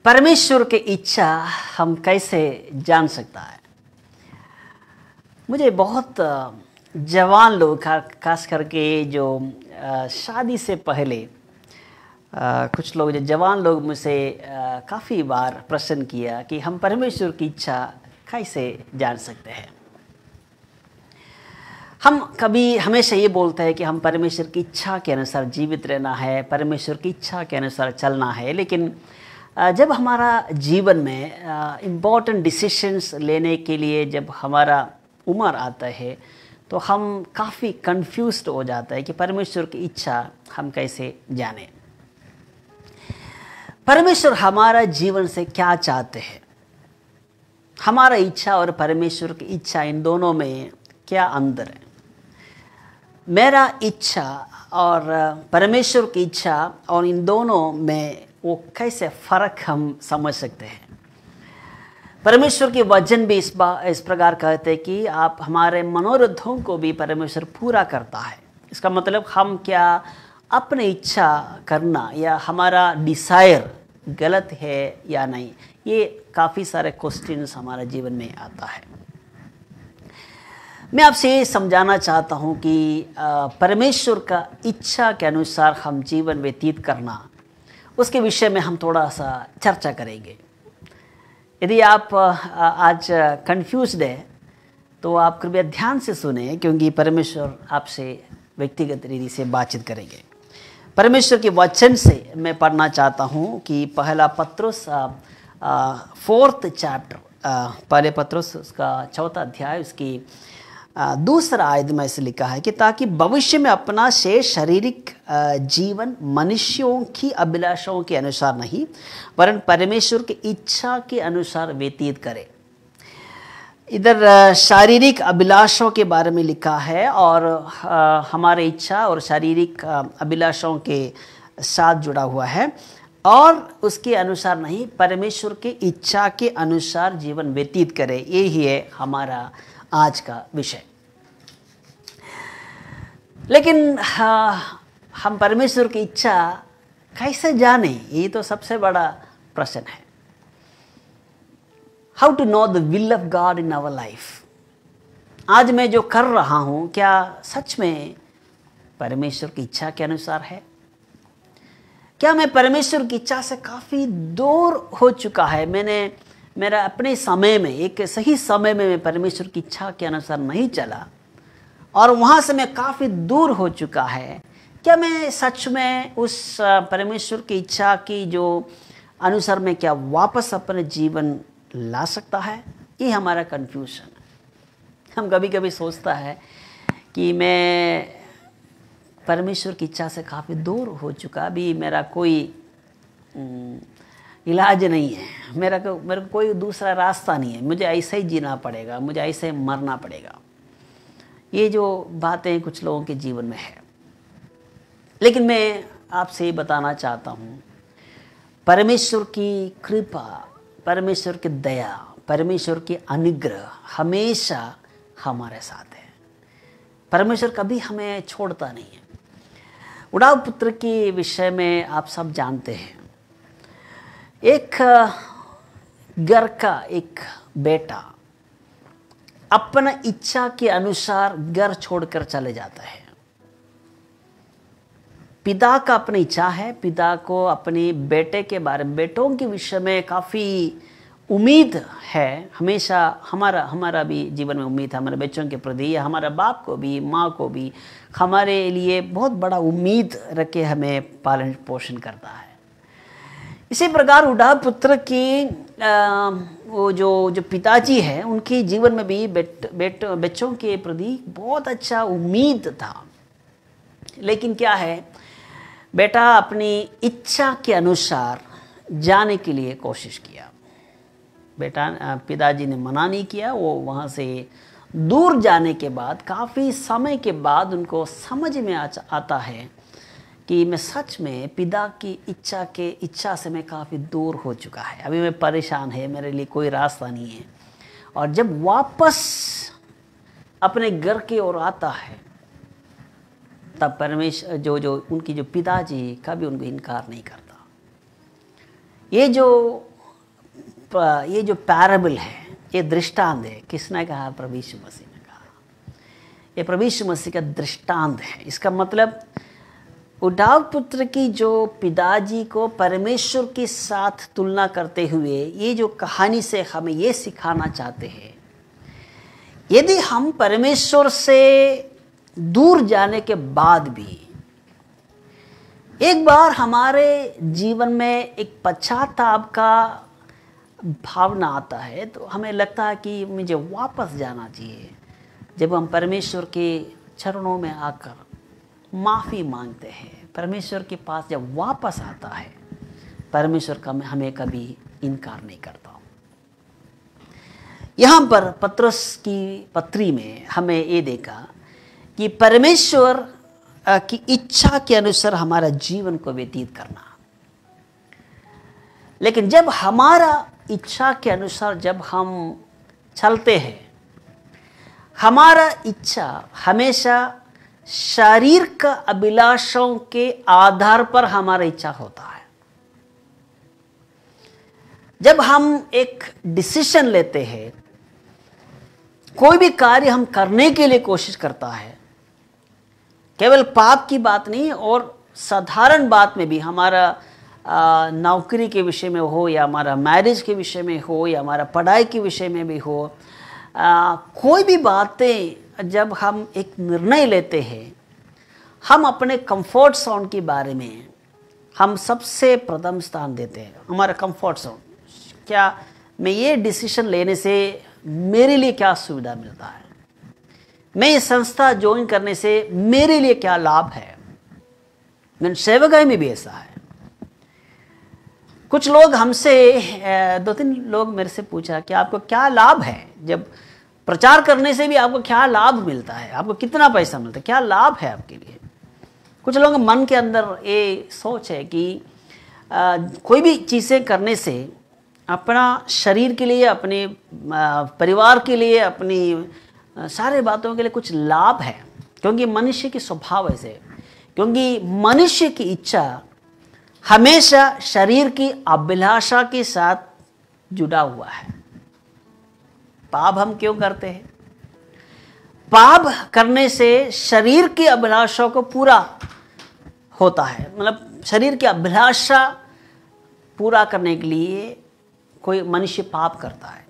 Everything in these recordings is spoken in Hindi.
परमेश्वर की इच्छा हम कैसे जान सकता है। मुझे बहुत जवान लोग खास करके जो शादी से पहले कुछ लोग जो जवान लोग मुझसे काफ़ी बार प्रश्न किया कि हम परमेश्वर की इच्छा कैसे जान सकते हैं। हम कभी हमेशा ये बोलते हैं कि हम परमेश्वर की इच्छा के अनुसार जीवित रहना है, परमेश्वर की इच्छा के अनुसार चलना है, लेकिन जब हमारा जीवन में इम्पोर्टेंट डिसीशंस लेने के लिए जब हमारा उम्र आता है तो हम काफ़ी कंफ्यूज्ड हो जाता है कि परमेश्वर की इच्छा हम कैसे जानें। परमेश्वर हमारा जीवन से क्या चाहते हैं, हमारा इच्छा और परमेश्वर की इच्छा इन दोनों में क्या अंतर है। मेरा इच्छा और परमेश्वर की इच्छा और इन दोनों में वो कैसे फ़र्क हम समझ सकते हैं। परमेश्वर के वचन भी इस प्रकार कहते हैं कि आप हमारे मनोरथों को भी परमेश्वर पूरा करता है। इसका मतलब हम क्या अपनी इच्छा करना या हमारा डिज़ायर गलत है या नहीं, ये काफ़ी सारे क्वेश्चंस हमारे जीवन में आता है। मैं आपसे ये समझाना चाहता हूँ कि परमेश्वर का इच्छा के अनुसार हम जीवन व्यतीत करना, उसके विषय में हम थोड़ा सा चर्चा करेंगे। यदि आप आज कंफ्यूज्ड है तो आप कृपया ध्यान से सुने, क्योंकि परमेश्वर आपसे व्यक्तिगत रीति से बातचीत करेंगे। परमेश्वर के वचन से मैं पढ़ना चाहता हूँ कि पहला पत्रुस 4th चैप्टर, पहले पत्रुस उसका 4था अध्याय उसकी दूसरा आयत में ऐसे लिखा है कि ताकि भविष्य में अपना शेष शारीरिक जीवन मनुष्यों की अभिलाषाओं के अनुसार नहीं वरन परमेश्वर की इच्छा के अनुसार व्यतीत करे। इधर शारीरिक अभिलाषाओं के बारे में लिखा है और हमारे इच्छा और शारीरिक अभिलाषाओं के साथ जुड़ा हुआ है, और उसके अनुसार नहीं, परमेश्वर की इच्छा के अनुसार जीवन व्यतीत करे। यही है हमारा आज का विषय। लेकिन हम परमेश्वर की इच्छा कैसे जाने, ये तो सबसे बड़ा प्रश्न है। How to know the will of God in our life. आज मैं जो कर रहा हूँ क्या सच में परमेश्वर की इच्छा के अनुसार है? क्या मैं परमेश्वर की इच्छा से काफ़ी दूर हो चुका है? मेरा अपने समय में, एक सही समय में मैं परमेश्वर की इच्छा के अनुसार नहीं चला और वहाँ से मैं काफ़ी दूर हो चुका है। क्या मैं सच में उस परमेश्वर की इच्छा की जो अनुसार में क्या वापस अपने जीवन ला सकता है? ये हमारा कन्फ्यूजन है। हम कभी कभी सोचता है कि मैं परमेश्वर की इच्छा से काफ़ी दूर हो चुका, अभी मेरा कोई इलाज नहीं है, मेरे को कोई दूसरा रास्ता नहीं है, मुझे ऐसे ही जीना पड़ेगा, मुझे ऐसे मरना पड़ेगा। ये जो बातें कुछ लोगों के जीवन में है। लेकिन मैं आपसे ये बताना चाहता हूँ, परमेश्वर की कृपा, परमेश्वर की दया, परमेश्वर की अनुग्रह हमेशा हमारे साथ है। परमेश्वर कभी हमें छोड़ता नहीं है। उड़ाऊ पुत्र के विषय में आप सब जानते हैं। एक घर का एक बेटा अपना इच्छा के अनुसार घर छोड़कर चले जाता है। पिता का अपनी इच्छा है, पिता को अपने बेटे के बारे में, बेटों के विषय में काफ़ी उम्मीद है। हमेशा हमारा भी जीवन में उम्मीद है हमारे बच्चों के प्रति, या हमारा बाप को भी, माँ को भी हमारे लिए बहुत बड़ा उम्मीद रख के हमें पालन पोषण करता है। इसी प्रकार उड़ाऊ पुत्र की वो जो पिताजी हैं, उनके जीवन में भी बच्चों के प्रति बहुत अच्छा उम्मीद था। लेकिन क्या है, बेटा अपनी इच्छा के अनुसार जाने के लिए कोशिश किया। पिताजी ने मना नहीं किया। वो वहाँ से दूर जाने के बाद काफ़ी समय के बाद उनको समझ में आता है कि मैं सच में पिता की इच्छा से मैं काफ़ी दूर हो चुका है। अभी मैं परेशान है, मेरे लिए कोई रास्ता नहीं है। और जब वापस अपने घर की ओर आता है तब परमेश्वर जो उनकी जो पिताजी कभी उनको इनकार नहीं करता। ये जो ये जो पैराबल है, ये दृष्टांत है, किसने कहा? प्रभु यीशु मसीह ने कहा। ये प्रभु यीशु मसीह का दृष्टांत है। इसका मतलब उद्धार पुत्र की जो पिताजी को परमेश्वर के साथ तुलना करते हुए ये जो कहानी से हमें ये सिखाना चाहते हैं, यदि हम परमेश्वर से दूर जाने के बाद भी एक बार हमारे जीवन में एक पश्चाताप का भावना आता है, तो हमें लगता है कि मुझे वापस जाना चाहिए। जब हम परमेश्वर के चरणों में आकर माफ़ी मांगते हैं, परमेश्वर के पास जब वापस आता है, परमेश्वर का हमें कभी इनकार नहीं करता। यहाँ पर पत्रस की पत्री में हमें ये देखा कि परमेश्वर की इच्छा के अनुसार हमारा जीवन को व्यतीत करना। लेकिन जब हमारा इच्छा के अनुसार जब हम चलते हैं, हमारा इच्छा हमेशा शरीर का अभिलाषों के आधार पर हमारा इच्छा होता है। जब हम एक डिसीजन लेते हैं, कोई भी कार्य हम करने के लिए कोशिश करता है, केवल पाप की बात नहीं और साधारण बात में भी, हमारा नौकरी के विषय में हो या हमारा मैरिज के विषय में हो या हमारा पढ़ाई के विषय में भी हो, कोई भी बातें जब हम एक निर्णय लेते हैं, हम अपने कंफर्ट जोन के बारे में हम सबसे प्रथम स्थान देते हैं। हमारा कंफर्ट जोन, क्या मैं ये डिसीजन लेने से मेरे लिए क्या सुविधा मिलता है, मैं ये संस्था ज्वाइन करने से मेरे लिए क्या लाभ है। मैं सेवकाई में भी ऐसा है। कुछ लोग हमसे, 2-3 लोग मेरे से पूछा कि आपको क्या लाभ है, जब प्रचार करने से भी आपको क्या लाभ मिलता है, आपको कितना पैसा मिलता है, क्या लाभ है आपके लिए। कुछ लोगों के मन के अंदर ये सोच है कि कोई भी चीज़ें करने से अपना शरीर के लिए, अपने परिवार के लिए, अपनी सारे बातों के लिए कुछ लाभ है, क्योंकि मनुष्य की स्वभाव ऐसे है। क्योंकि मनुष्य की इच्छा हमेशा शरीर की अभिलाषा के साथ जुड़ा हुआ है। पाप हम क्यों करते हैं? पाप करने से शरीर की अभिलाषा को पूरा होता है, मतलब शरीर की अभिलाषा पूरा करने के लिए कोई मनुष्य पाप करता है।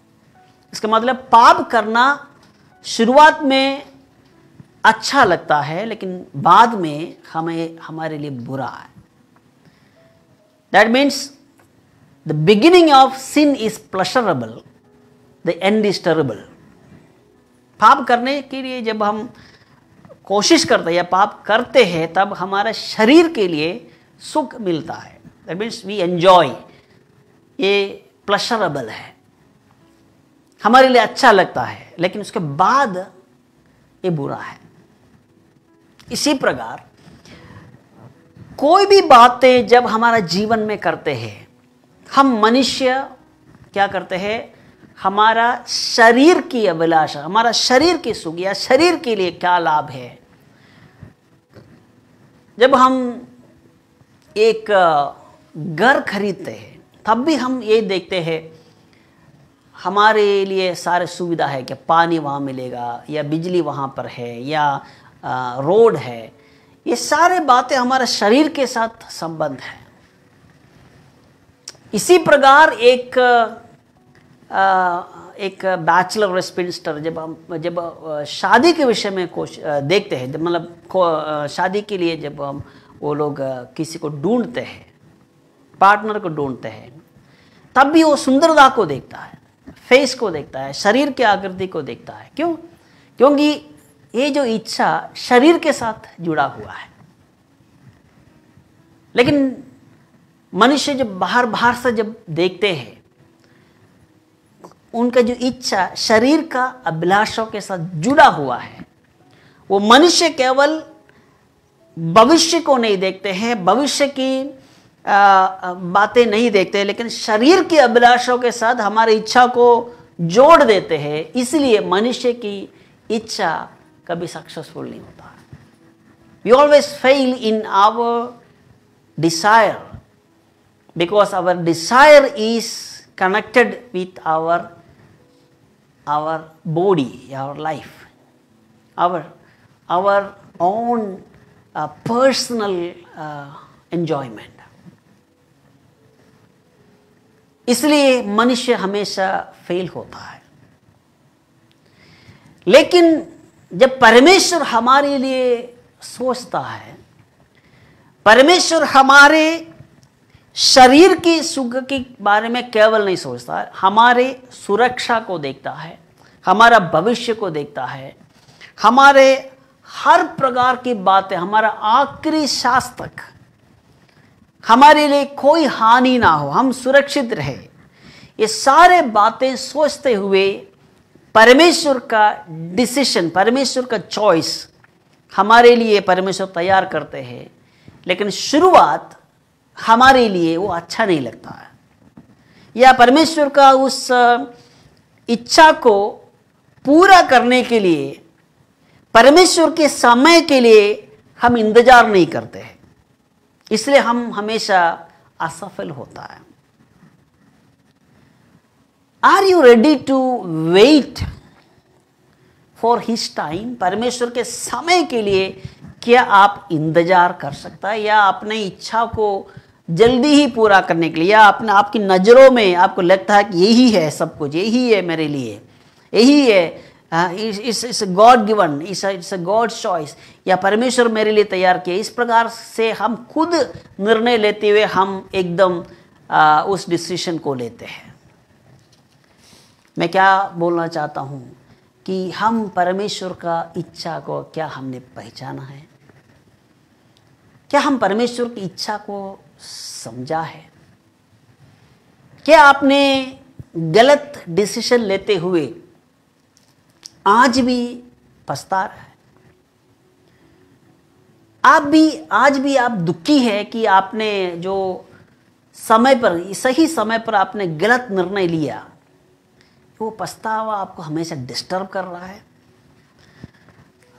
इसका मतलब पाप करना शुरुआत में अच्छा लगता है, लेकिन बाद में हमारे लिए बुरा है। That means the beginning of sin is pleasurable, the end is terrible. पाप करने के लिए जब हम कोशिश करते हैं या पाप करते हैं, तब हमारा शरीर के लिए सुख मिलता है। That means we enjoy, ये pleasurable है, हमारे लिए अच्छा लगता है, लेकिन उसके बाद ये बुरा है। इसी प्रकार कोई भी बातें जब हमारा जीवन में करते हैं, हम मनुष्य क्या करते हैं, हमारा शरीर की अभिलाषा, हमारा शरीर की सुख या शरीर के लिए क्या लाभ है। जब हम एक घर खरीदते हैं, तब भी हम ये देखते हैं हमारे लिए सारे सुविधा है कि पानी वहाँ मिलेगा या बिजली वहाँ पर है या रोड है। ये सारे बातें हमारे शरीर के साथ संबंध है। इसी प्रकार एक बैचलर स्पिंस्टर जब शादी के विषय में देखते हैं, जब मतलब शादी के लिए जब हम वो लोग किसी को ढूंढते हैं, पार्टनर को ढूंढते हैं, तब भी वो सुंदरता को देखता है, फेस को देखता है, शरीर की आकृति को देखता है। क्यों? क्योंकि ये जो इच्छा शरीर के साथ जुड़ा हुआ है। लेकिन मनुष्य जब बाहर से जब देखते हैं, उनका जो इच्छा शरीर का अभिलाषों के साथ जुड़ा हुआ है। वो मनुष्य केवल भविष्य को नहीं देखते हैं, भविष्य की बातें नहीं देखते, लेकिन शरीर की अभिलाषों के साथ हमारी इच्छा को जोड़ देते हैं। इसलिए मनुष्य की इच्छा कभी सक्सेसफुल नहीं होता। We always fail in our desire because our desire is connected with our body, our life, our own personal enjoyment. इसलिए मनुष्य हमेशा फेल होता है। लेकिन जब परमेश्वर हमारे लिए सोचता है, परमेश्वर हमारे शरीर की सुख के बारे में केवल नहीं सोचता है, हमारे सुरक्षा को देखता है, हमारा भविष्य को देखता है, हमारे हर प्रकार की बातें, हमारा आखिरी सांस तक हमारे लिए कोई हानि ना हो, हम सुरक्षित रहे, ये सारे बातें सोचते हुए परमेश्वर का डिसीजन, परमेश्वर का चॉइस हमारे लिए परमेश्वर तैयार करते हैं। लेकिन शुरुआत हमारे लिए वो अच्छा नहीं लगता है, या परमेश्वर का उस इच्छा को पूरा करने के लिए, परमेश्वर के समय के लिए हम इंतजार नहीं करते हैं, इसलिए हम हमेशा असफल होता है। Are you ready to wait for his time? परमेश्वर के समय के लिए क्या आप इंतजार कर सकता है, या अपने इच्छा को जल्दी ही पूरा करने के लिए, या आपकी नज़रों में आपको लगता है कि यही है सब कुछ, यही है मेरे लिए, यही है, it's God given, it's a God choice, या परमेश्वर मेरे लिए तैयार किया। इस प्रकार से हम खुद निर्णय लेते हुए हम एकदम उस डिसीजन को लेते हैं। मैं क्या बोलना चाहता हूँ कि हम परमेश्वर का इच्छा को क्या हमने पहचाना है? क्या हम परमेश्वर की इच्छा को समझा है? क्या आपने गलत डिसीजन लेते हुए आज भी पछता रहा है? आज भी आप दुखी है कि आपने जो समय पर, सही समय पर आपने गलत निर्णय लिया, वो पछतावा आपको हमेशा डिस्टर्ब कर रहा है।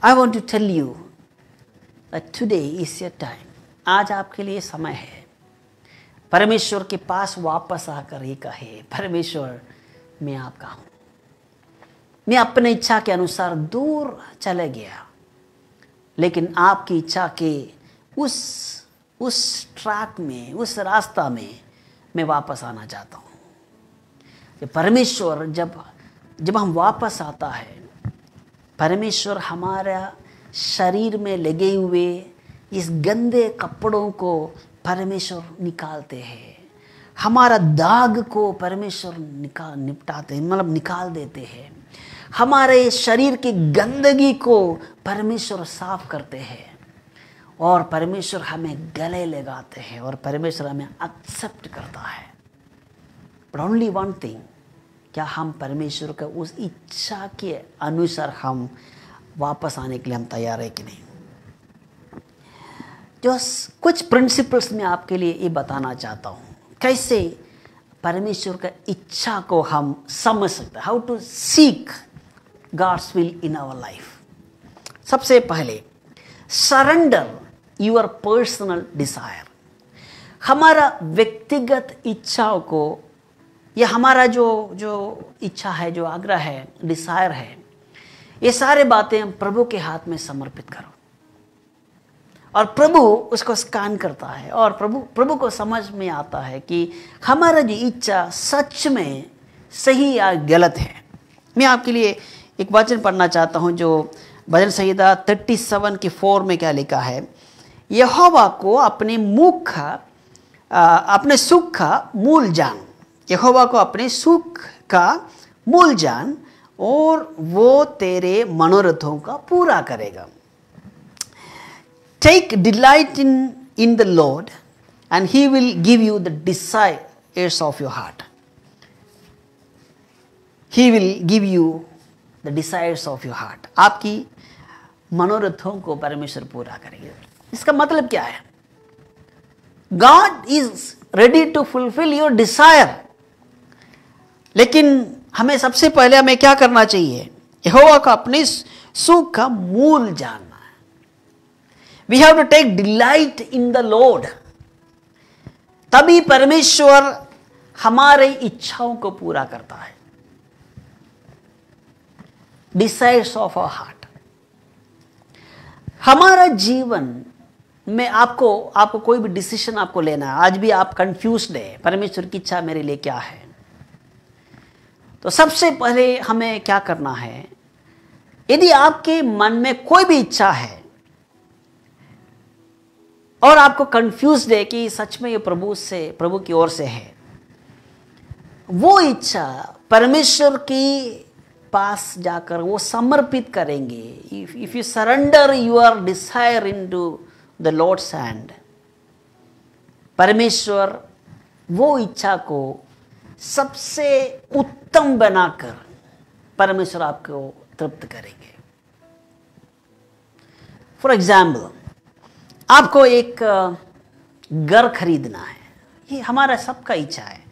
I want to tell you that today is your time. आज आपके लिए समय है परमेश्वर के पास वापस आकर ये कहे, परमेश्वर मैं आपका हूं, मैं अपने इच्छा के अनुसार दूर चले गया, लेकिन आपकी इच्छा के उस ट्रैक में, उस रास्ता में मैं वापस आना चाहता हूँ। परमेश्वर जब हम वापस आता है, परमेश्वर हमारा शरीर में लगे हुए इस गंदे कपड़ों को परमेश्वर निकालते हैं, हमारा दाग को परमेश्वर निपटाते हैं, मतलब निकाल देते हैं, हमारे शरीर की गंदगी को परमेश्वर साफ करते हैं, और परमेश्वर हमें गले लगाते हैं, और परमेश्वर हमें एक्सेप्ट करता है। बट ओनली वन थिंग, क्या हम परमेश्वर का उस इच्छा के अनुसार हम वापस आने के लिए हम तैयार है कि नहीं? जो कुछ प्रिंसिपल्स मैं आपके लिए ये बताना चाहता हूँ, कैसे परमेश्वर का इच्छा को हम समझ सकते हैं, how to seek God's will in our life. सबसे पहले, सरेंडर योर पर्सनल डिजायर। हमारा व्यक्तिगत इच्छाओं को, या हमारा जो इच्छा है, जो आग्रह है, डिजायर है, ये सारे बातें हम प्रभु के हाथ में समर्पित करो, और प्रभु उसको स्कैन करता है, और प्रभु को समझ में आता है कि हमारा जो इच्छा सच में सही या गलत है। मैं आपके लिए एक वचन पढ़ना चाहता हूँ जो भजन संहिता 37 की 4 में क्या लिखा है। यहोवा को अपने सुख का मूल जान, यहोवा को अपने सुख का मूल जान, और वो तेरे मनोरथों का पूरा करेगा। Take delight in the Lord, and He will give you the desires of your heart. He will give you the desires of your heart. आपकी मनोरथों को परमेश्वर पूरा करेंगे। इसका मतलब क्या है? God is ready to fulfill your desire. लेकिन हमें सबसे पहले हमें क्या करना चाहिए? यहोवा का अपने सुख का मूल जानना है। We have to take delight in the Lord. तभी परमेश्वर हमारे इच्छाओं को पूरा करता है। Desires of our heart. हमारा जीवन में आपको कोई भी डिसीजन आपको लेना है, आज भी आप कंफ्यूज्ड है, परमेश्वर की इच्छा मेरे लिए क्या है, तो सबसे पहले हमें क्या करना है, यदि आपके मन में कोई भी इच्छा है और आपको कंफ्यूज्ड है कि सच में ये प्रभु की ओर से है, वो इच्छा परमेश्वर की पास जाकर वो समर्पित करेंगे। If you surrender your desire into the Lord's hand, परमेश्वर वो इच्छा को सबसे उत्तम बनाकर परमेश्वर आपको तृप्त करेंगे। फॉर एग्जाम्पल, आपको एक घर खरीदना है, ये हमारा सबका इच्छा है,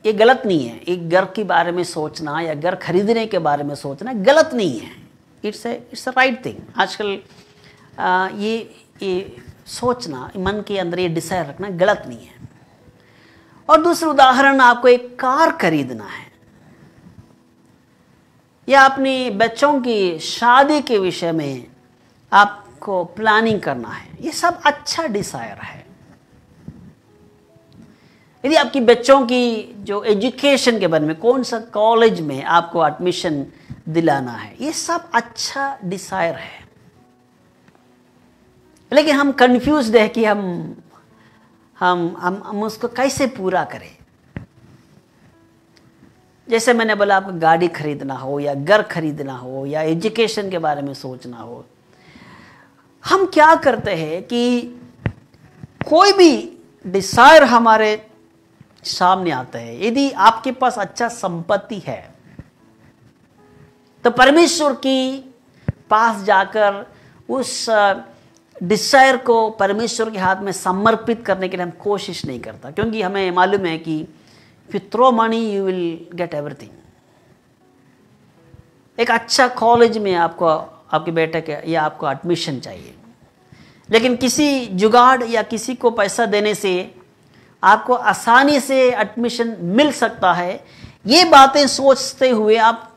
ये गलत नहीं है। एक घर के बारे में सोचना या घर खरीदने के बारे में सोचना गलत नहीं है, इट्स अ राइट थिंग। आजकल ये सोचना, मन के अंदर ये डिजायर रखना गलत नहीं है। और दूसरा उदाहरण, आपको एक कार खरीदना है या अपनी बच्चों की शादी के विषय में आपको प्लानिंग करना है, ये सब अच्छा डिजायर है। यदि आपकी बच्चों की जो एजुकेशन के बारे में, कौन सा कॉलेज में आपको एडमिशन दिलाना है, ये सब अच्छा डिजायर है। लेकिन हम कंफ्यूज्ड है कि हम उसको कैसे पूरा करें। जैसे मैंने बोला, आपको गाड़ी खरीदना हो या घर खरीदना हो या एजुकेशन के बारे में सोचना हो, हम क्या करते हैं कि कोई भी डिजायर हमारे सामने आता है, यदि आपके पास अच्छा संपत्ति है तो परमेश्वर की पास जाकर उस डिजायर को परमेश्वर के हाथ में समर्पित करने के लिए हम कोशिश नहीं करता, क्योंकि हमें मालूम है कि if you throw money you will get everything। एक अच्छा कॉलेज में आपको, आपके बेटे के या आपको एडमिशन चाहिए, लेकिन किसी जुगाड़ या किसी को पैसा देने से आपको आसानी से एडमिशन मिल सकता है, ये बातें सोचते हुए आप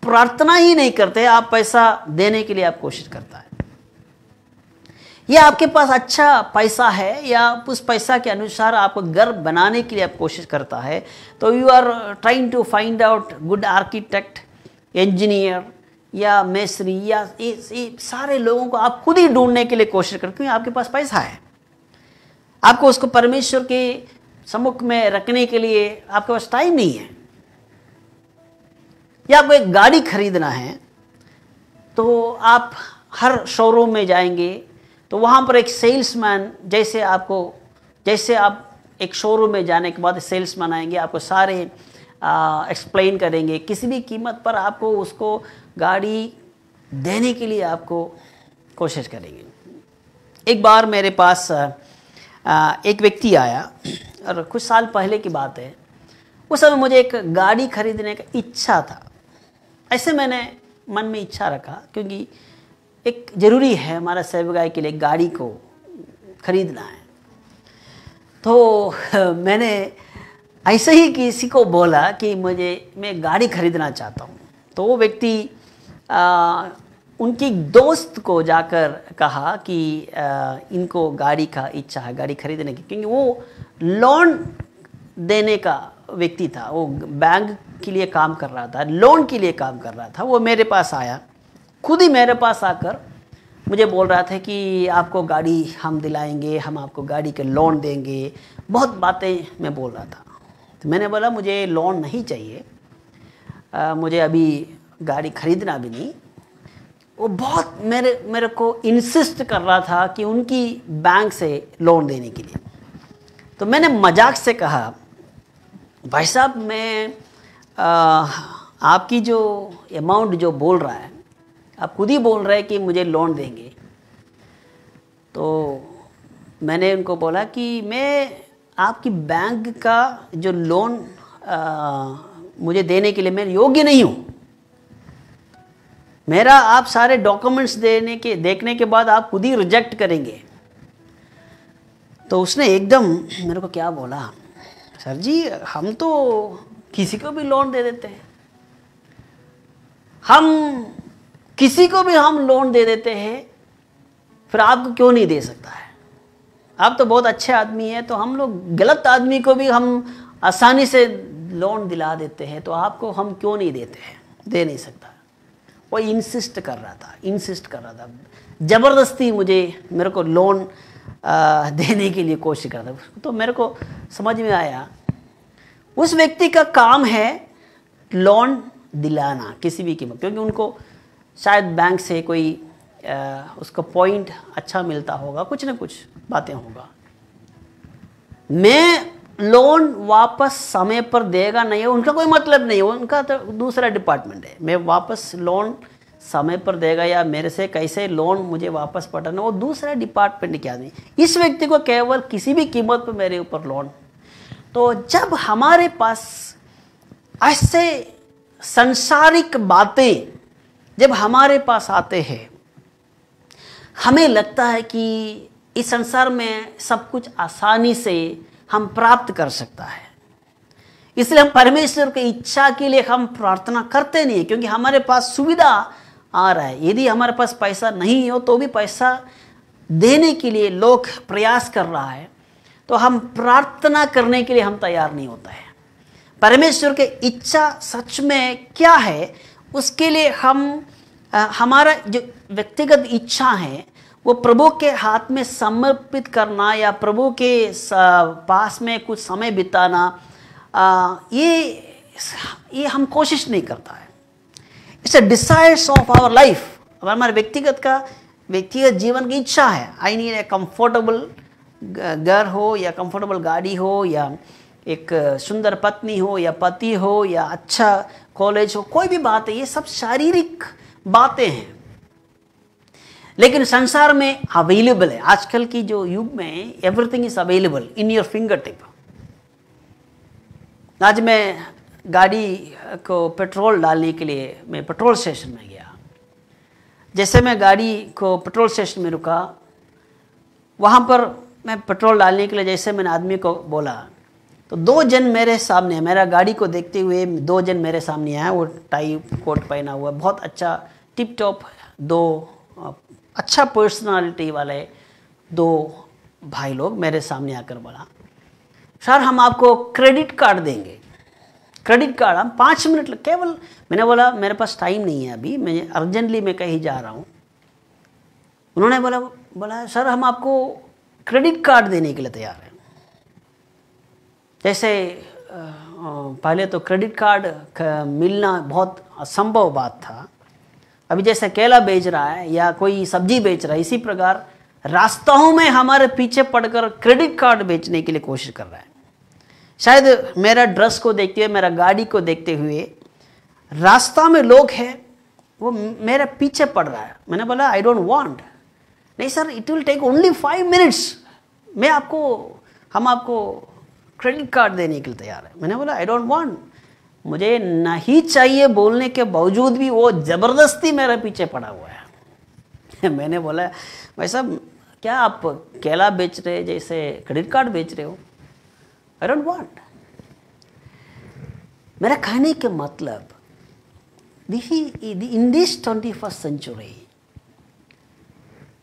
प्रार्थना ही नहीं करते, आप पैसा देने के लिए आप कोशिश करता है। या आपके पास अच्छा पैसा है या उस पैसा के अनुसार आपको घर बनाने के लिए आप कोशिश करता है, तो you are trying to find out good architect, engineer या मेसरी या ये सारे लोगों को आप खुद ही ढूंढने के लिए कोशिश करते, क्योंकि आपके पास पैसा है। आपको उसको परमेश्वर के सम्मुख में रखने के लिए आपके पास टाइम नहीं है। या आपको एक गाड़ी खरीदना है तो आप हर शोरूम में जाएंगे, तो वहाँ पर एक सेल्समैन, जैसे आप एक शोरूम में जाने के बाद सेल्समैन आएंगे, आपको सारे एक्सप्लेन करेंगे, किसी भी कीमत पर आपको उसको गाड़ी देने के लिए आपको कोशिश करेंगे। एक बार मेरे पास एक व्यक्ति आया, और कुछ साल पहले की बात है, उस समय मुझे एक गाड़ी खरीदने का इच्छा था। ऐसे मैंने मन में इच्छा रखा, क्योंकि एक ज़रूरी है हमारा सेवकाई के लिए गाड़ी को खरीदना है। तो मैंने ऐसे ही किसी को बोला कि मैं गाड़ी खरीदना चाहता हूँ। तो वो व्यक्ति उनकी दोस्त को जाकर कहा कि इनको गाड़ी का इच्छा है, गाड़ी खरीदने की, क्योंकि वो लोन देने का व्यक्ति था, वो बैंक के लिए काम कर रहा था, लोन के लिए काम कर रहा था। वो मेरे पास आया, खुद ही मेरे पास आकर मुझे बोल रहा था कि आपको गाड़ी हम दिलाएंगे, हम आपको गाड़ी के लोन देंगे, बहुत बातें मैं बोल रहा था। तो मैंने बोला मुझे लोन नहीं चाहिए, मुझे अभी गाड़ी खरीदना भी नहीं। वो बहुत मेरे को इंसिस्ट कर रहा था कि उनकी बैंक से लोन देने के लिए। तो मैंने मजाक से कहा, भाई साहब मैं आपकी जो अमाउंट जो बोल रहा है, आप खुद ही बोल रहे हैं कि मुझे लोन देंगे। तो मैंने उनको बोला कि मैं आपकी बैंक का जो लोन मुझे देने के लिए मैं योग्य नहीं हूँ। मेरा आप सारे डॉक्यूमेंट्स देखने के बाद आप खुद ही रिजेक्ट करेंगे। तो उसने एकदम मेरे को क्या बोला, सर जी हम तो किसी को भी लोन दे देते हैं, हम किसी को भी हम लोन दे देते हैं, फिर आपको क्यों नहीं दे सकता है? आप तो बहुत अच्छे आदमी हैं, तो हम लोग गलत आदमी को भी हम आसानी से लोन दिला देते हैं, तो आपको हम क्यों नहीं देते हैं? दे नहीं सकता। वो इंसिस्ट कर रहा था, ज़बरदस्ती मेरे को लोन देने के लिए कोशिश कर रहा था। तो मेरे को समझ में आया उस व्यक्ति का काम है लोन दिलाना किसी भी कीमत, क्योंकि उनको शायद बैंक से कोई उसका पॉइंट अच्छा मिलता होगा, कुछ ना कुछ बातें होगा। मैं लोन वापस समय पर देगा नहीं है उनका कोई मतलब नहीं है, उनका तो दूसरा डिपार्टमेंट है। मैं वापस लोन समय पर देगा या मेरे से कैसे लोन मुझे वापस पटाना, वो दूसरा डिपार्टमेंट के आदमी। इस व्यक्ति को केवल किसी भी कीमत पर मेरे ऊपर लोन। तो जब हमारे पास ऐसे संसारिक बातें जब हमारे पास आते हैं, हमें लगता है कि इस संसार में सब कुछ आसानी से हम प्राप्त कर सकता है, इसलिए हम परमेश्वर की इच्छा के लिए हम प्रार्थना करते नहीं, क्योंकि हमारे पास सुविधा आ रहा है। यदि हमारे पास पैसा नहीं हो तो भी पैसा देने के लिए लोग प्रयास कर रहा है, तो हम प्रार्थना करने के लिए हम तैयार नहीं होता है। परमेश्वर की इच्छा सच में क्या है, उसके लिए हम हमारा जो व्यक्तिगत इच्छा है वो प्रभु के हाथ में समर्पित करना या प्रभु के पास में कुछ समय बिताना, ये हम कोशिश नहीं करता है। It's a desires of our life, हमारे व्यक्तिगत जीवन की इच्छा है। आई नीड ए कंफर्टेबल घर हो या कंफर्टेबल गाड़ी हो या एक सुंदर पत्नी हो या पति हो या अच्छा कॉलेज हो, कोई भी बात है, ये सब शारीरिक बातें हैं, लेकिन संसार में अवेलेबल है। आजकल की जो युग में everything is available in your finger tip. आज मैं गाड़ी को पेट्रोल डालने के लिए मैं पेट्रोल स्टेशन में गया। जैसे मैं गाड़ी को पेट्रोल स्टेशन में रुका, वहाँ पर मैं पेट्रोल डालने के लिए जैसे मैंने आदमी को बोला, तो दो जन मेरे सामने, मेरा गाड़ी को देखते हुए दो जन मेरे सामने आए। वो टाई कोट पहना हुआ, बहुत अच्छा टिप टॉप, दो अच्छा पर्सनालिटी वाले दो भाई लोग मेरे सामने आकर बोला, सर हम आपको क्रेडिट कार्ड देंगे। क्रेडिट कार्ड हम 5 मिनट केवल। मैंने बोला मेरे पास टाइम नहीं है अभी, मैं अर्जेंटली मैं कहीं जा रहा हूँ। उन्होंने बोला सर हम आपको क्रेडिट कार्ड देने के लिए तैयार हैं। जैसे पहले तो क्रेडिट कार्ड मिलना बहुत असंभव बात था। अभी जैसे केला बेच रहा है या कोई सब्जी बेच रहा है, इसी प्रकार रास्ताओं में हमारे पीछे पड़कर क्रेडिट कार्ड बेचने के लिए कोशिश कर रहा है। शायद मेरा ड्रेस को देखते हुए, मेरा गाड़ी को देखते हुए रास्ता में लोग हैं, वो मेरे पीछे पड़ रहा है। मैंने बोला आई डोंट वांट। नहीं sir, it will take only 5 minutes, हम आपको क्रेडिट कार्ड देने के लिए तैयार है। मैंने बोला आई डोंट वांट, मुझे नहीं चाहिए बोलने के बावजूद भी वो जबरदस्ती मेरे पीछे पड़ा हुआ है। मैंने बोला भाई साहब क्या आप केला बेच रहे जैसे क्रेडिट कार्ड बेच रहे हो? आई डोंट वांट। मेरा कहने के मतलब in this 21st century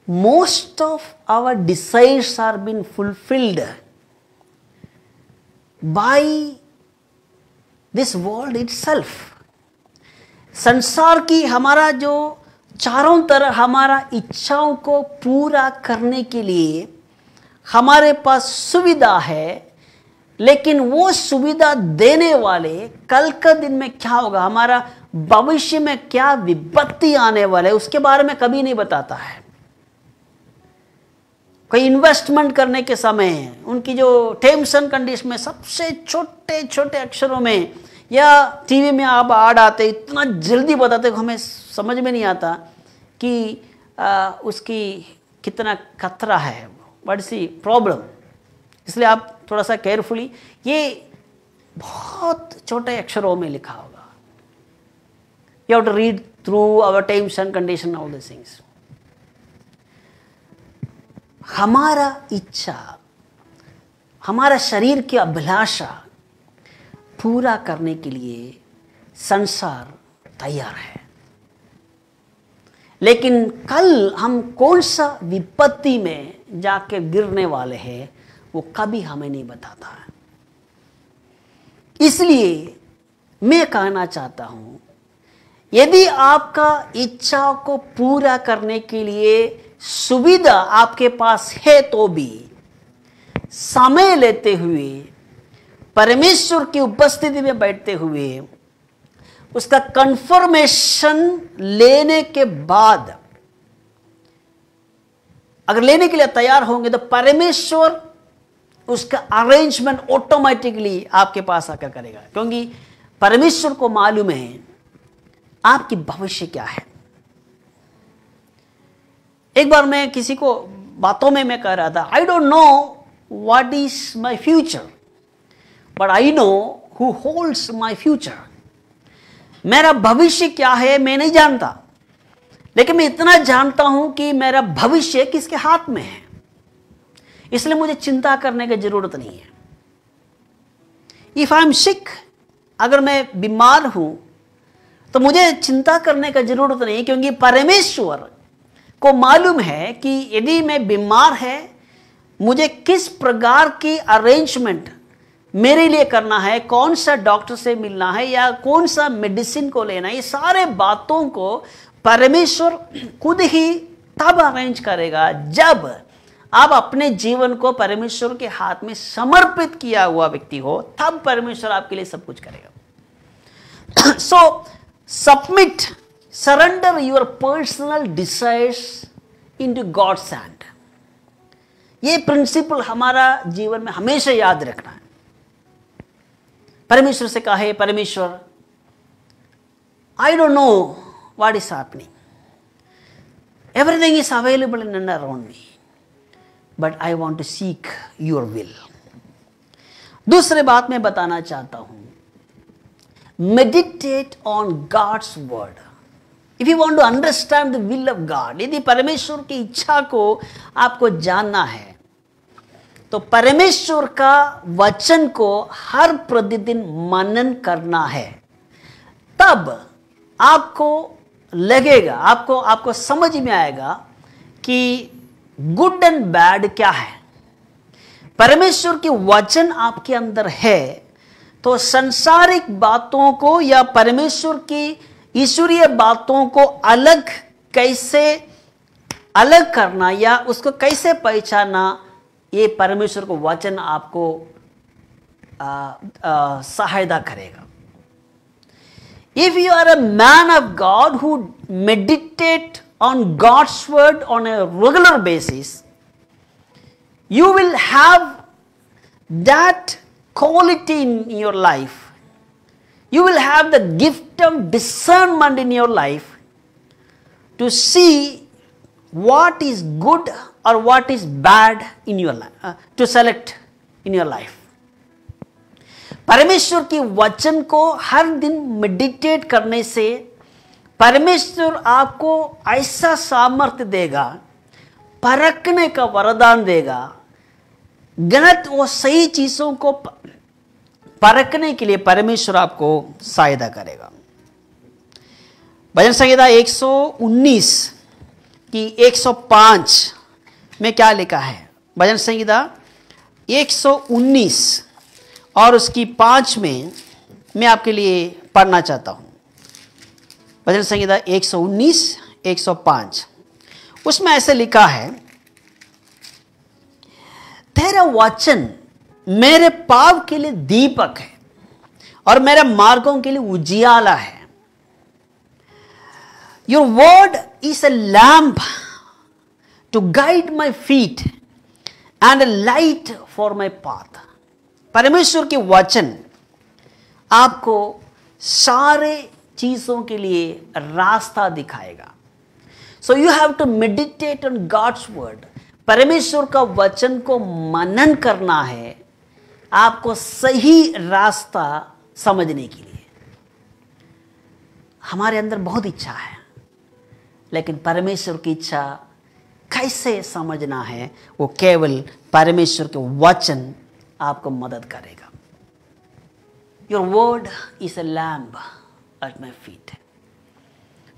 most of our desires are being fulfilled by this world itself. संसार की हमारा जो चारों तरफ हमारा इच्छाओं को पूरा करने के लिए हमारे पास सुविधा है, लेकिन वो सुविधा देने वाले कल का दिन में क्या होगा, हमारा भविष्य में क्या विपत्ति आने वाले है, उसके बारे में कभी नहीं बताता है। कोई इन्वेस्टमेंट करने के समय उनकी जो टर्म्स एंड कंडीशन में सबसे छोटे छोटे अक्षरों में या टीवी में आप ऐड आते इतना जल्दी बताते, हमें समझ में नहीं आता कि उसकी कितना खतरा है, व्हाट इज द प्रॉब्लम। इसलिए आप थोड़ा सा केयरफुली, ये बहुत छोटे अक्षरों में लिखा होगा। You have to read through our terms and condition, all this things. हमारा इच्छा, हमारा शरीर की अभिलाषा पूरा करने के लिए संसार तैयार है। लेकिन कल हम कौन सा विपत्ति में जाके गिरने वाले हैं वो कभी हमें नहीं बताता है। इसलिए मैं कहना चाहता हूं, यदि आपका इच्छा को पूरा करने के लिए सुविधा आपके पास है तो भी समय लेते हुए, परमेश्वर की उपस्थिति में बैठते हुए, उसका कंफर्मेशन लेने के बाद अगर लेने के लिए तैयार होंगे तो परमेश्वर उसका अरेंजमेंट ऑटोमेटिकली आपके पास आकर करेगा, क्योंकि परमेश्वर को मालूम है आपकी भविष्य क्या है। एक बार मैं किसी को बातों में मैं कह रहा था, आई don't know what is my future but I know who holds my future. मेरा भविष्य क्या है मैं नहीं जानता, लेकिन मैं इतना जानता हूं कि मेरा भविष्य किसके हाथ में है, इसलिए मुझे चिंता करने की जरूरत नहीं है। इफ आई एम सिक, अगर मैं बीमार हूं तो मुझे चिंता करने की जरूरत नहीं, क्योंकि परमेश्वर को मालूम है कि यदि मैं बीमार है मुझे किस प्रकार की अरेंजमेंट मेरे लिए करना है, कौन सा डॉक्टर से मिलना है या कौन सा मेडिसिन को लेना है। ये सारे बातों को परमेश्वर खुद ही तब अरेंज करेगा जब आप अपने जीवन को परमेश्वर के हाथ में समर्पित किया हुआ व्यक्ति हो, तब परमेश्वर आपके लिए सब कुछ करेगा। So submit, surrender your personal desires into God's hand. ये प्रिंसिपल हमारा जीवन में हमेशा याद रखना है। परमेश्वर से कहे, परमेश्वर I don't know what is happening, everything is available in and around me, but I want to seek your will. दूसरी बात मैं बताना चाहता हूं, meditate on God's word. If you want to understand the will of God, यदि परमेश्वर की इच्छा को आपको जानना है तो परमेश्वर का वचन को हर प्रतिदिन मनन करना है। तब आपको लगेगा, आपको समझ में आएगा कि गुड एंड बैड क्या है। परमेश्वर की वचन आपके अंदर है तो संसारिक बातों को या परमेश्वर की ईश्वरीय बातों को कैसे अलग करना या उसको कैसे पहचानना, ये परमेश्वर को वचन आपको सहायता करेगा। If you are a man of God who meditate on God's word on a regular basis, you will have that quality in your life. You will have the gift of discernment in your life to see what is good or what is bad in your life, to select in your life. परमेश्वर की वचन को हर दिन मेडिटेट करने से परमेश्वर आपको ऐसा सामर्थ्य देगा, परखने का वरदान देगा, गलत और सही चीजों को परखने के लिए परमेश्वर आपको सहायता करेगा। भजन संहिता 119 की 105 में क्या लिखा है? भजन संहिता 119 और उसकी 5 में मैं आपके लिए पढ़ना चाहता हूं। भजन संहिता 119 105, उसमें ऐसे लिखा है, तेरा वचन मेरे पाव के लिए दीपक है और मेरे मार्गों के लिए उजियाला है। Your word is a lamp to guide my feet and a light for my path. परमेश्वर के वचन आपको सारे चीजों के लिए रास्ता दिखाएगा। So you have to meditate on God's word. परमेश्वर का वचन को मनन करना है आपको सही रास्ता समझने के लिए। हमारे अंदर बहुत इच्छा है, लेकिन परमेश्वर की इच्छा कैसे समझना है वो केवल परमेश्वर के वचन आपको मदद करेगा। Your word is a lamp at my feet.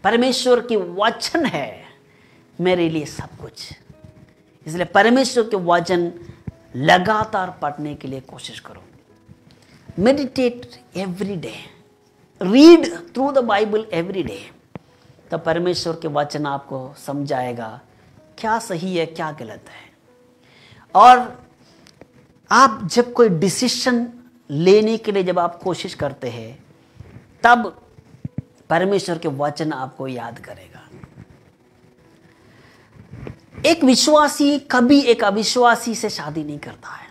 परमेश्वर की वचन है मेरे लिए सब कुछ। इसलिए परमेश्वर के वचन लगातार पढ़ने के लिए कोशिश करो। Meditate every day, read through the Bible every day. तब परमेश्वर के वचन आपको समझाएगा क्या सही है क्या गलत है। और आप जब कोई डिसीजन लेने के लिए जब आप कोशिश करते हैं तब परमेश्वर के वचन आपको याद करेगा। एक विश्वासी कभी एक अविश्वासी से शादी नहीं करता है।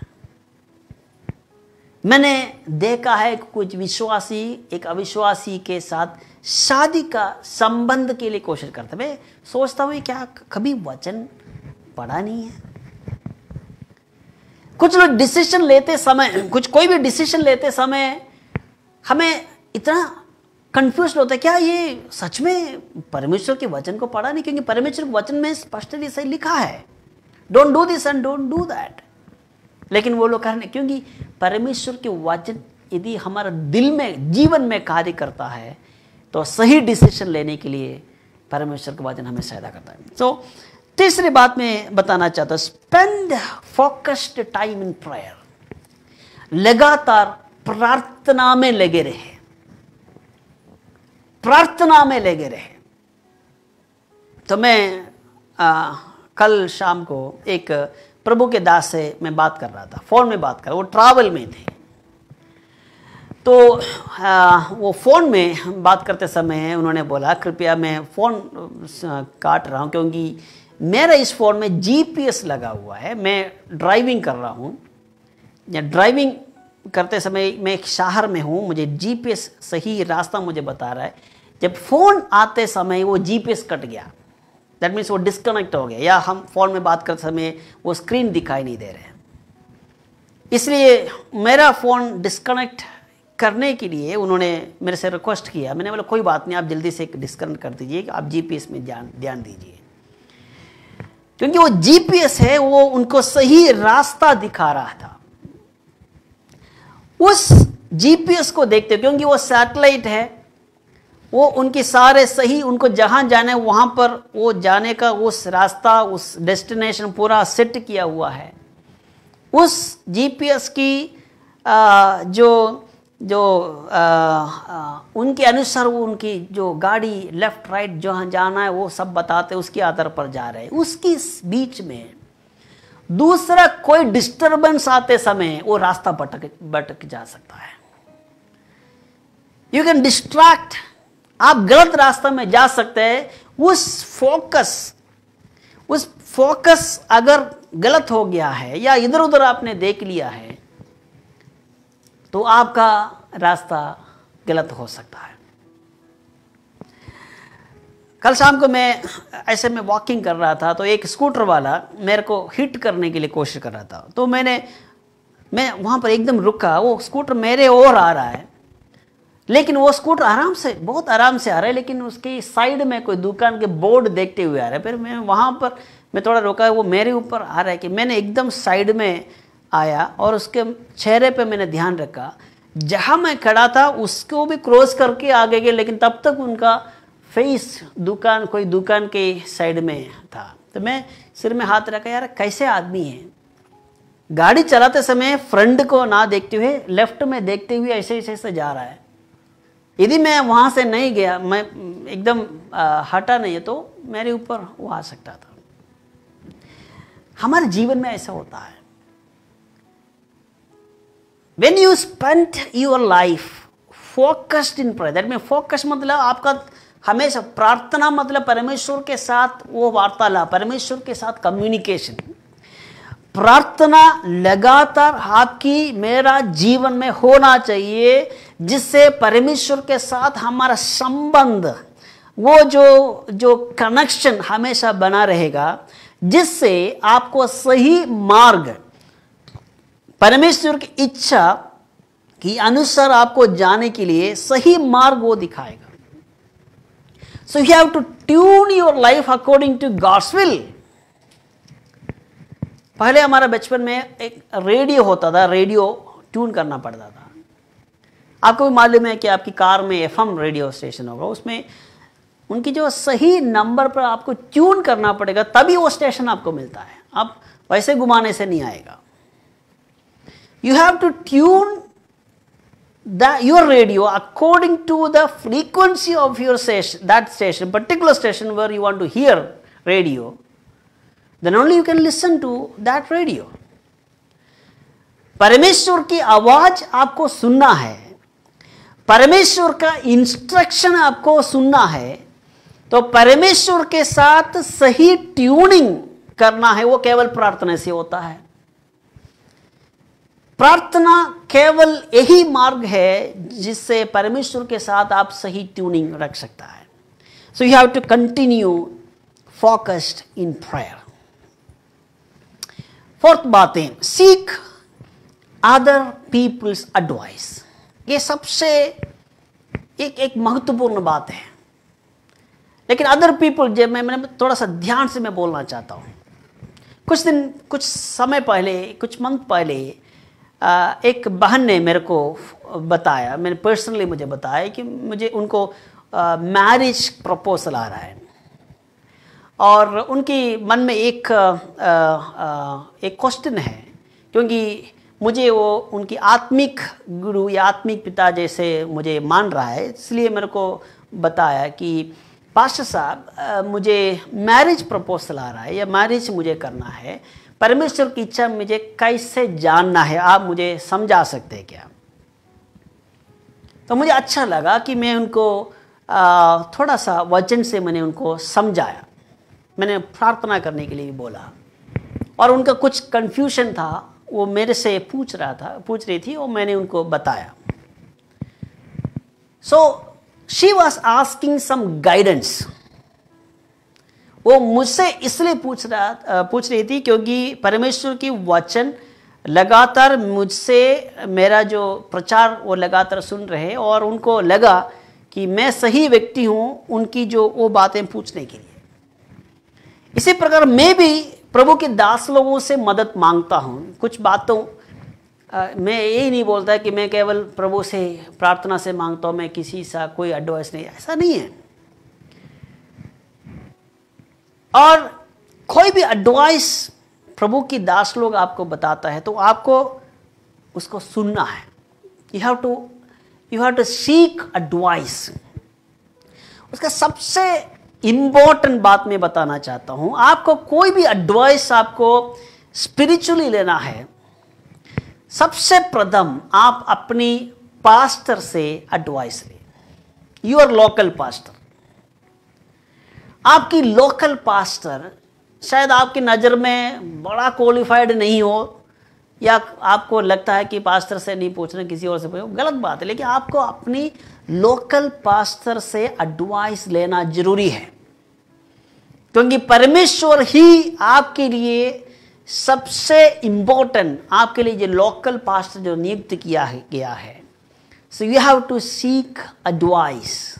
मैंने देखा है कुछ विश्वासी एक अविश्वासी के साथ शादी का संबंध के लिए कोशिश करते। मैं सोचता हूँ क्या कभी वचन पढ़ा नहीं है? कुछ लोग डिसीजन लेते समय, कोई भी डिसीजन लेते समय हमें इतना कंफ्यूज होता है, क्या ये सच में परमेश्वर के वचन को पढ़ा नहीं? क्योंकि परमेश्वर के वचन में स्पष्ट सही लिखा है, don't do this and don't do that. लेकिन वो लोग करने, क्योंकि परमेश्वर के वचन यदि हमारा दिल में जीवन में कार्य करता है तो सही डिसीजन लेने के लिए परमेश्वर के वचन हमें सहायता करता है। तो तीसरी बात मैं बताना चाहता हूं, spend focused time in prayer. लगातार प्रार्थना में लगे रहे, प्रार्थना में लगे रहे। तो मैं कल शाम को एक प्रभु के दास से मैं बात कर रहा था, फोन में बात कर रहा, वो ट्रैवल में थे। तो वो फ़ोन में बात करते समय उन्होंने बोला कृपया मैं फ़ोन काट रहा हूँ क्योंकि मेरा इस फ़ोन में जीपीएस लगा हुआ है। मैं ड्राइविंग कर रहा हूँ, या ड्राइविंग करते समय मैं एक शहर में हूँ, मुझे जीपीएस सही रास्ता मुझे बता रहा है। जब फ़ोन आते समय वो जीपीएस कट गया, दैट मीन्स वो डिस्कनेक्ट हो गया, या हम फ़ोन में बात करते समय वो स्क्रीन दिखाई नहीं दे रहे। इसलिए मेरा फ़ोन डिस्कनेक्ट करने के लिए उन्होंने मेरे से रिक्वेस्ट किया। मैंने बोला कोई बात नहीं, आप जल्दी से डिस्कनेक्ट कर दीजिए, आप जीपीएस में ध्यान दीजिए, क्योंकि वो जीपीएस है वो उनको सही रास्ता दिखा रहा था। उस जीपीएस को देखते, क्योंकि वो सैटेलाइट है, वो उनके सारे सही, उनको जहां जाना है वहां पर वो जाने का उस रास्ता, उस डेस्टिनेशन पूरा सेट किया हुआ है। उस जीपीएस की उनके अनुसार वो उनकी जो गाड़ी लेफ्ट राइट जहाँ जाना है वो सब बताते, उसके आधार पर जा रहे हैं। उसकी बीच में दूसरा कोई डिस्टरबेंस आते समय वो रास्ता भटक जा सकता है। यू कैन डिस्ट्रैक्ट, आप गलत रास्ता में जा सकते हैं। उस फोकस अगर गलत हो गया है या इधर उधर आपने देख लिया है तो आपका रास्ता गलत हो सकता है। कल शाम को मैं ऐसे में वॉकिंग कर रहा था तो एक स्कूटर वाला मेरे को हिट करने के लिए कोशिश कर रहा था। तो मैं वहाँ पर एकदम रुका। वो स्कूटर मेरे ओर आ रहा है, लेकिन वो स्कूटर बहुत आराम से आ रहा है, लेकिन उसकी साइड में कोई दुकान के बोर्ड देखते हुए आ रहा है। फिर मैं वहाँ पर मैं थोड़ा रुका, वो मेरे ऊपर आ रहा है कि मैंने एकदम साइड में आया और उसके चेहरे पे मैंने ध्यान रखा। जहाँ मैं खड़ा था उसको भी क्रॉस करके आगे गए, लेकिन तब तक उनका फेस कोई दुकान के साइड में था। तो मैं सिर में हाथ रखा, यार कैसे आदमी है, गाड़ी चलाते समय फ्रंट को ना देखते हुए लेफ्ट में देखते हुए ऐसे जा रहा है। यदि मैं वहाँ से नहीं गया, मैं एकदम हटा नहीं है, तो मेरे ऊपर वो आ सकता था। हमारे जीवन में ऐसा होता है। When you spend your life focused in prayer, that means focus मतलब आपका हमेशा प्रार्थना, मतलब परमेश्वर के साथ वो वार्तालाप, परमेश्वर के साथ कम्युनिकेशन। प्रार्थना लगातार आपकी मेरा जीवन में होना चाहिए, जिससे परमेश्वर के साथ हमारा संबंध, वो जो कनेक्शन हमेशा बना रहेगा, जिससे आपको सही मार्ग, परमेश्वर की इच्छा के अनुसार आपको जाने के लिए सही मार्ग वो दिखाएगा। So you have to tune your life according to God's will. पहले हमारा बचपन में एक रेडियो होता था, रेडियो ट्यून करना पड़ता था। आपको भी मालूम है कि आपकी कार में एफएम रेडियो स्टेशन होगा, उसमें उनकी जो सही नंबर पर आपको ट्यून करना पड़ेगा, तभी वो स्टेशन आपको मिलता है। आप वैसे घुमाने से नहीं आएगा। You have to tune your radio according to the frequency of your station, that station, particular station where you want to hear radio, then only you can listen to that radio. परमेश्वर की आवाज आपको सुनना है, परमेश्वर का इंस्ट्रक्शन आपको सुनना है, तो परमेश्वर के साथ सही ट्यूनिंग करना है, वो केवल प्रार्थना से होता है। प्रार्थना केवल यही मार्ग है जिससे परमेश्वर के साथ आप सही ट्यूनिंग रख सकता है। So you have to continue focused in prayer. Fourth बात है, सीक अदर पीपल्स एडवाइस। ये सबसे एक महत्वपूर्ण बात है। लेकिन अदर पीपल, जब मैंने थोड़ा सा ध्यान से मैं बोलना चाहता हूँ। कुछ समय पहले, कुछ मंथ पहले एक बहन ने मेरे को बताया, मैंने पर्सनली मुझे बताया कि मुझे उनको मैरिज प्रपोजल आ रहा है, और उनकी मन में एक क्वेश्चन है, क्योंकि मुझे वो उनकी आत्मिक गुरु या आत्मिक पिता जैसे मुझे मान रहा है, इसलिए मेरे को बताया कि पास्टर साहब मुझे मैरिज प्रपोजल आ रहा है या मैरिज मुझे करना है, परमेश्वर की इच्छा मुझे कैसे जानना है, आप मुझे समझा सकते हैं क्या? तो मुझे अच्छा लगा कि मैं उनको थोड़ा सा वचन से मैंने उनको समझाया, मैंने प्रार्थना करने के लिए भी बोला, और उनका कुछ कंफ्यूजन था, वो मेरे से पूछ रही थी, और मैंने उनको बताया। So she was asking some guidance. वो मुझसे इसलिए पूछ रही थी क्योंकि परमेश्वर की वचन लगातार मुझसे, मेरा जो प्रचार वो लगातार सुन रहे, और उनको लगा कि मैं सही व्यक्ति हूँ उनकी जो वो बातें पूछने के लिए। इसी प्रकार मैं भी प्रभु के दास लोगों से मदद मांगता हूँ। कुछ बातों मैं यही नहीं बोलता कि मैं केवल प्रभु से प्रार्थना से मांगता हूँ, मैं किसी से कोई एडवाइस नहीं, ऐसा नहीं है। और कोई भी एडवाइस प्रभु की दास लोग आपको बताता है तो आपको उसको सुनना है। You have to seek advice. उसका सबसे इंपॉर्टेंट बात मैं बताना चाहता हूं, आपको कोई भी एडवाइस आपको स्पिरिचुअली लेना है, सबसे प्रथम आप अपनी पास्टर से एडवाइस लें। Your local pastor. आपकी लोकल पास्टर शायद आपकी नज़र में बड़ा क्वालिफाइड नहीं हो, या आपको लगता है कि पास्टर से नहीं पूछना, किसी और से पूछना, गलत बात है। लेकिन आपको अपनी लोकल पास्टर से एडवाइस लेना जरूरी है, क्योंकि परमेश्वर ही आपके लिए सबसे इम्पोर्टेंट, आपके लिए जो लोकल पास्टर जो नियुक्त किया गया है। So you have to seek advice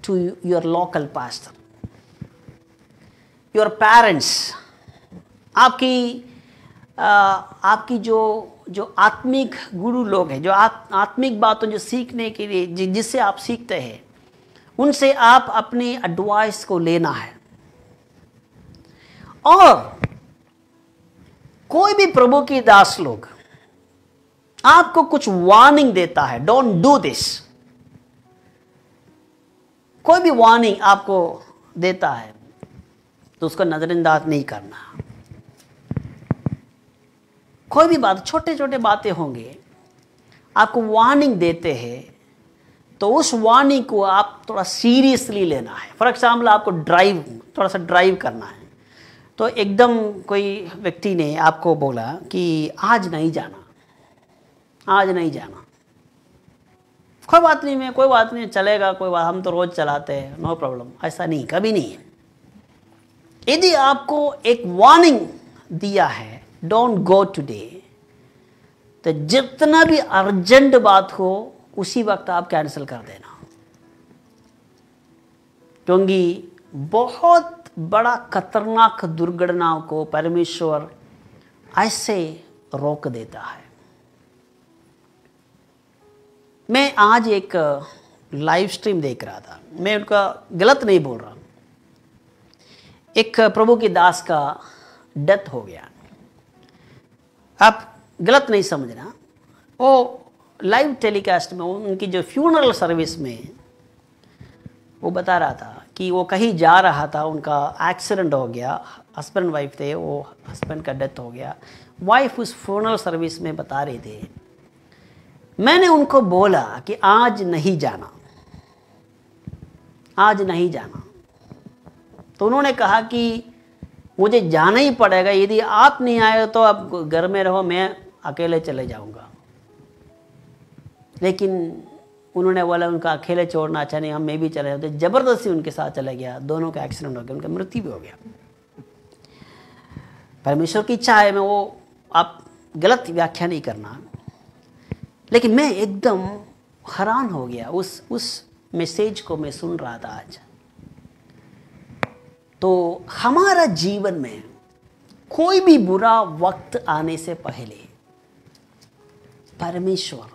to your local pastor. Your parents, आपकी जो आत्मिक गुरु लोग हैं, जो आत्मिक बातों जो सीखने के लिए जिससे आप सीखते हैं, उनसे आप अपनी एडवाइस को लेना है। और कोई भी प्रभु की दास लोग आपको कुछ वार्निंग देता है, डोंट डू दिस, कोई भी वार्निंग आपको देता है तो उसको नजरअंदाज नहीं करना। कोई भी बात, छोटे छोटे बातें होंगे, आपको वार्निंग देते हैं तो उस वार्निंग को आप थोड़ा सीरियसली लेना है। फॉर एग्जाम्पल, आपको थोड़ा सा ड्राइव करना है, तो एकदम कोई व्यक्ति ने आपको बोला कि आज नहीं जाना, कोई बात नहीं, चलेगा, कोई बात, हम तो रोज चलाते हैं, नो प्रॉब्लम, ऐसा नहीं, कभी नहीं है। यदि आपको एक वार्निंग दिया है, डोंट गो टुडे, तो जितना भी अर्जेंट बात हो उसी वक्त आप कैंसिल कर देना, क्योंकि बहुत बड़ा खतरनाक दुर्घटनाओं को परमेश्वर ऐसे रोक देता है। मैं आज एक लाइव स्ट्रीम देख रहा था, मैं उनका गलत नहीं बोल रहा, एक प्रभु की दास का डेथ हो गया। आप गलत नहीं समझना, वो लाइव टेलीकास्ट में उनकी जो फ्यूनरल सर्विस में वो बता रहा था कि वो कहीं जा रहा था, उनका एक्सीडेंट हो गया, हस्बैंड वाइफ थे, वो हस्बैंड का डेथ हो गया, वाइफ उस फ्यूनरल सर्विस में बता रहे थे। मैंने उनको बोला कि आज नहीं जाना, आज नहीं जाना। तो उन्होंने कहा कि मुझे जाना ही पड़ेगा, यदि आप नहीं आए तो आप घर में रहो, मैं अकेले चले जाऊंगा। लेकिन उन्होंने बोला उनका अकेले छोड़ना अच्छा नहीं, हम मैं भी चले जाते। जबरदस्ती उनके साथ चला गया, दोनों का एक्सीडेंट हो गया, उनका मृत्यु भी हो गया। परमेश्वर की इच्छा है, मैं वो आप गलत व्याख्या नहीं करना, लेकिन मैं एकदम हैरान हो गया उस मैसेज को मैं सुन रहा था आज। तो हमारा जीवन में कोई भी बुरा वक्त आने से पहले परमेश्वर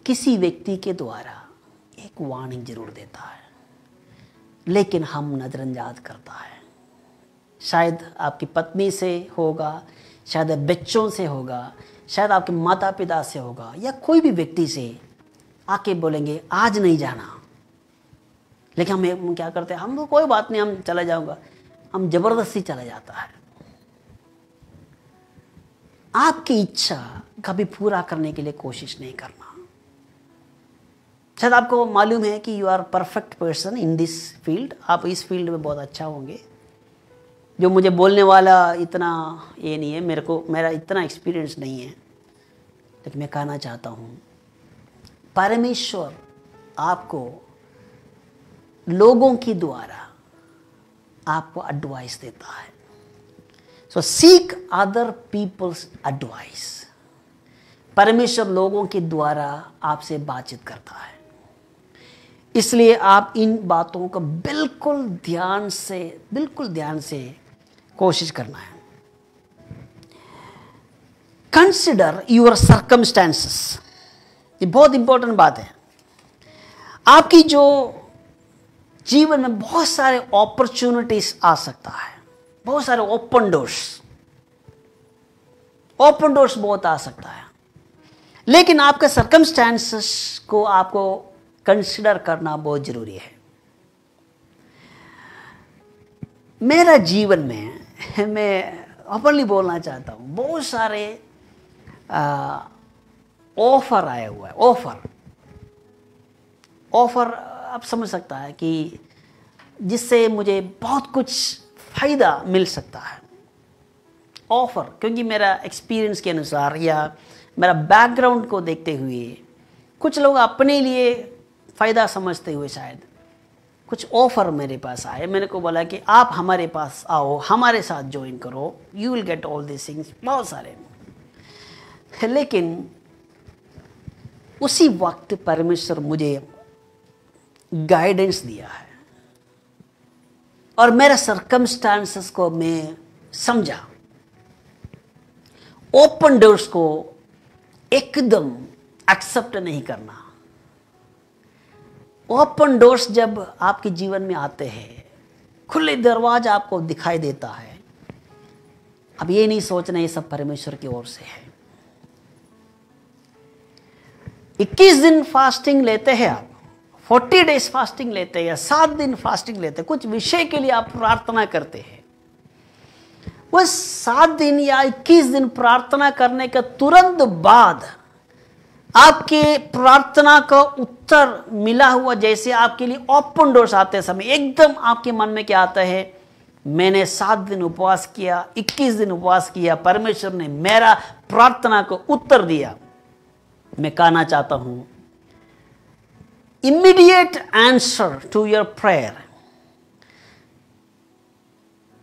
किसी व्यक्ति के द्वारा एक वार्निंग जरूर देता है, लेकिन हम नजरअंदाज करता है। शायद आपकी पत्नी से होगा, शायद बच्चों से होगा, शायद आपके माता पिता से होगा, या कोई भी व्यक्ति से आके बोलेंगे आज नहीं जाना। लेकिन हम क्या करते हैं, हम तो कोई बात नहीं, हम चला जाऊंगा, हम जबरदस्ती चला जाता है। आपकी इच्छा कभी पूरा करने के लिए कोशिश नहीं करना। शायद आपको मालूम है कि you are perfect person in this field, आप इस फील्ड में बहुत अच्छा होंगे। जो मुझे बोलने वाला इतना ये नहीं है, मेरा इतना एक्सपीरियंस नहीं है, लेकिन मैं कहना चाहता हूँ परमेश्वर आपको लोगों के द्वारा आपको एडवाइस देता है। सो सीक अदर पीपल्स एडवाइस। परमेश्वर लोगों के द्वारा आपसे बातचीत करता है, इसलिए आप इन बातों को बिल्कुल ध्यान से कोशिश करना है। कंसिडर योर सर्कमस्टेंसेस, ये बहुत इंपॉर्टेंट बात है। आपकी जो जीवन में बहुत सारे अपॉर्चुनिटीज आ सकता है, बहुत सारे ओपन डोर्स बहुत आ सकता है, लेकिन आपके सर्कमस्टेंसेस को आपको कंसिडर करना बहुत जरूरी है। मेरा जीवन में मैं ओपनली बोलना चाहता हूँ, बहुत सारे ऑफर आया हुआ है। ऑफर आप समझ सकता है कि जिससे मुझे बहुत कुछ फायदा मिल सकता है। ऑफर, क्योंकि मेरा एक्सपीरियंस के अनुसार या मेरा बैकग्राउंड को देखते हुए कुछ लोग अपने लिए फ़ायदा समझते हुए शायद कुछ ऑफ़र मेरे पास आए। मैंने को बोला कि आप हमारे पास आओ, हमारे साथ ज्वाइन करो, you will get all this things, बहुत सारे। लेकिन उसी वक्त परमेश्वर मुझे गाइडेंस दिया है और मेरे सर्कमस्टांसेस को मैं समझा। ओपन डोर्स को एकदम एक्सेप्ट नहीं करना। ओपन डोर्स जब आपके जीवन में आते हैं, खुले दरवाजा आपको दिखाई देता है, अब ये नहीं सोचना ये सब परमेश्वर की ओर से है। 21 दिन फास्टिंग लेते हैं आप, 40 डेज फास्टिंग लेते हैं या 7 दिन फास्टिंग लेते हैं, कुछ विषय के लिए आप प्रार्थना करते हैं। वह 7 दिन या 21 दिन प्रार्थना करने के तुरंत बाद आपके प्रार्थना का उत्तर मिला हुआ, जैसे आपके लिए ओपन डोर्स आते समय एकदम आपके मन में क्या आता है, मैंने 7 दिन उपवास किया, 21 दिन उपवास किया, परमेश्वर ने मेरा प्रार्थना को उत्तर दिया। मैं कहना चाहता हूं, immediate answer to your prayer,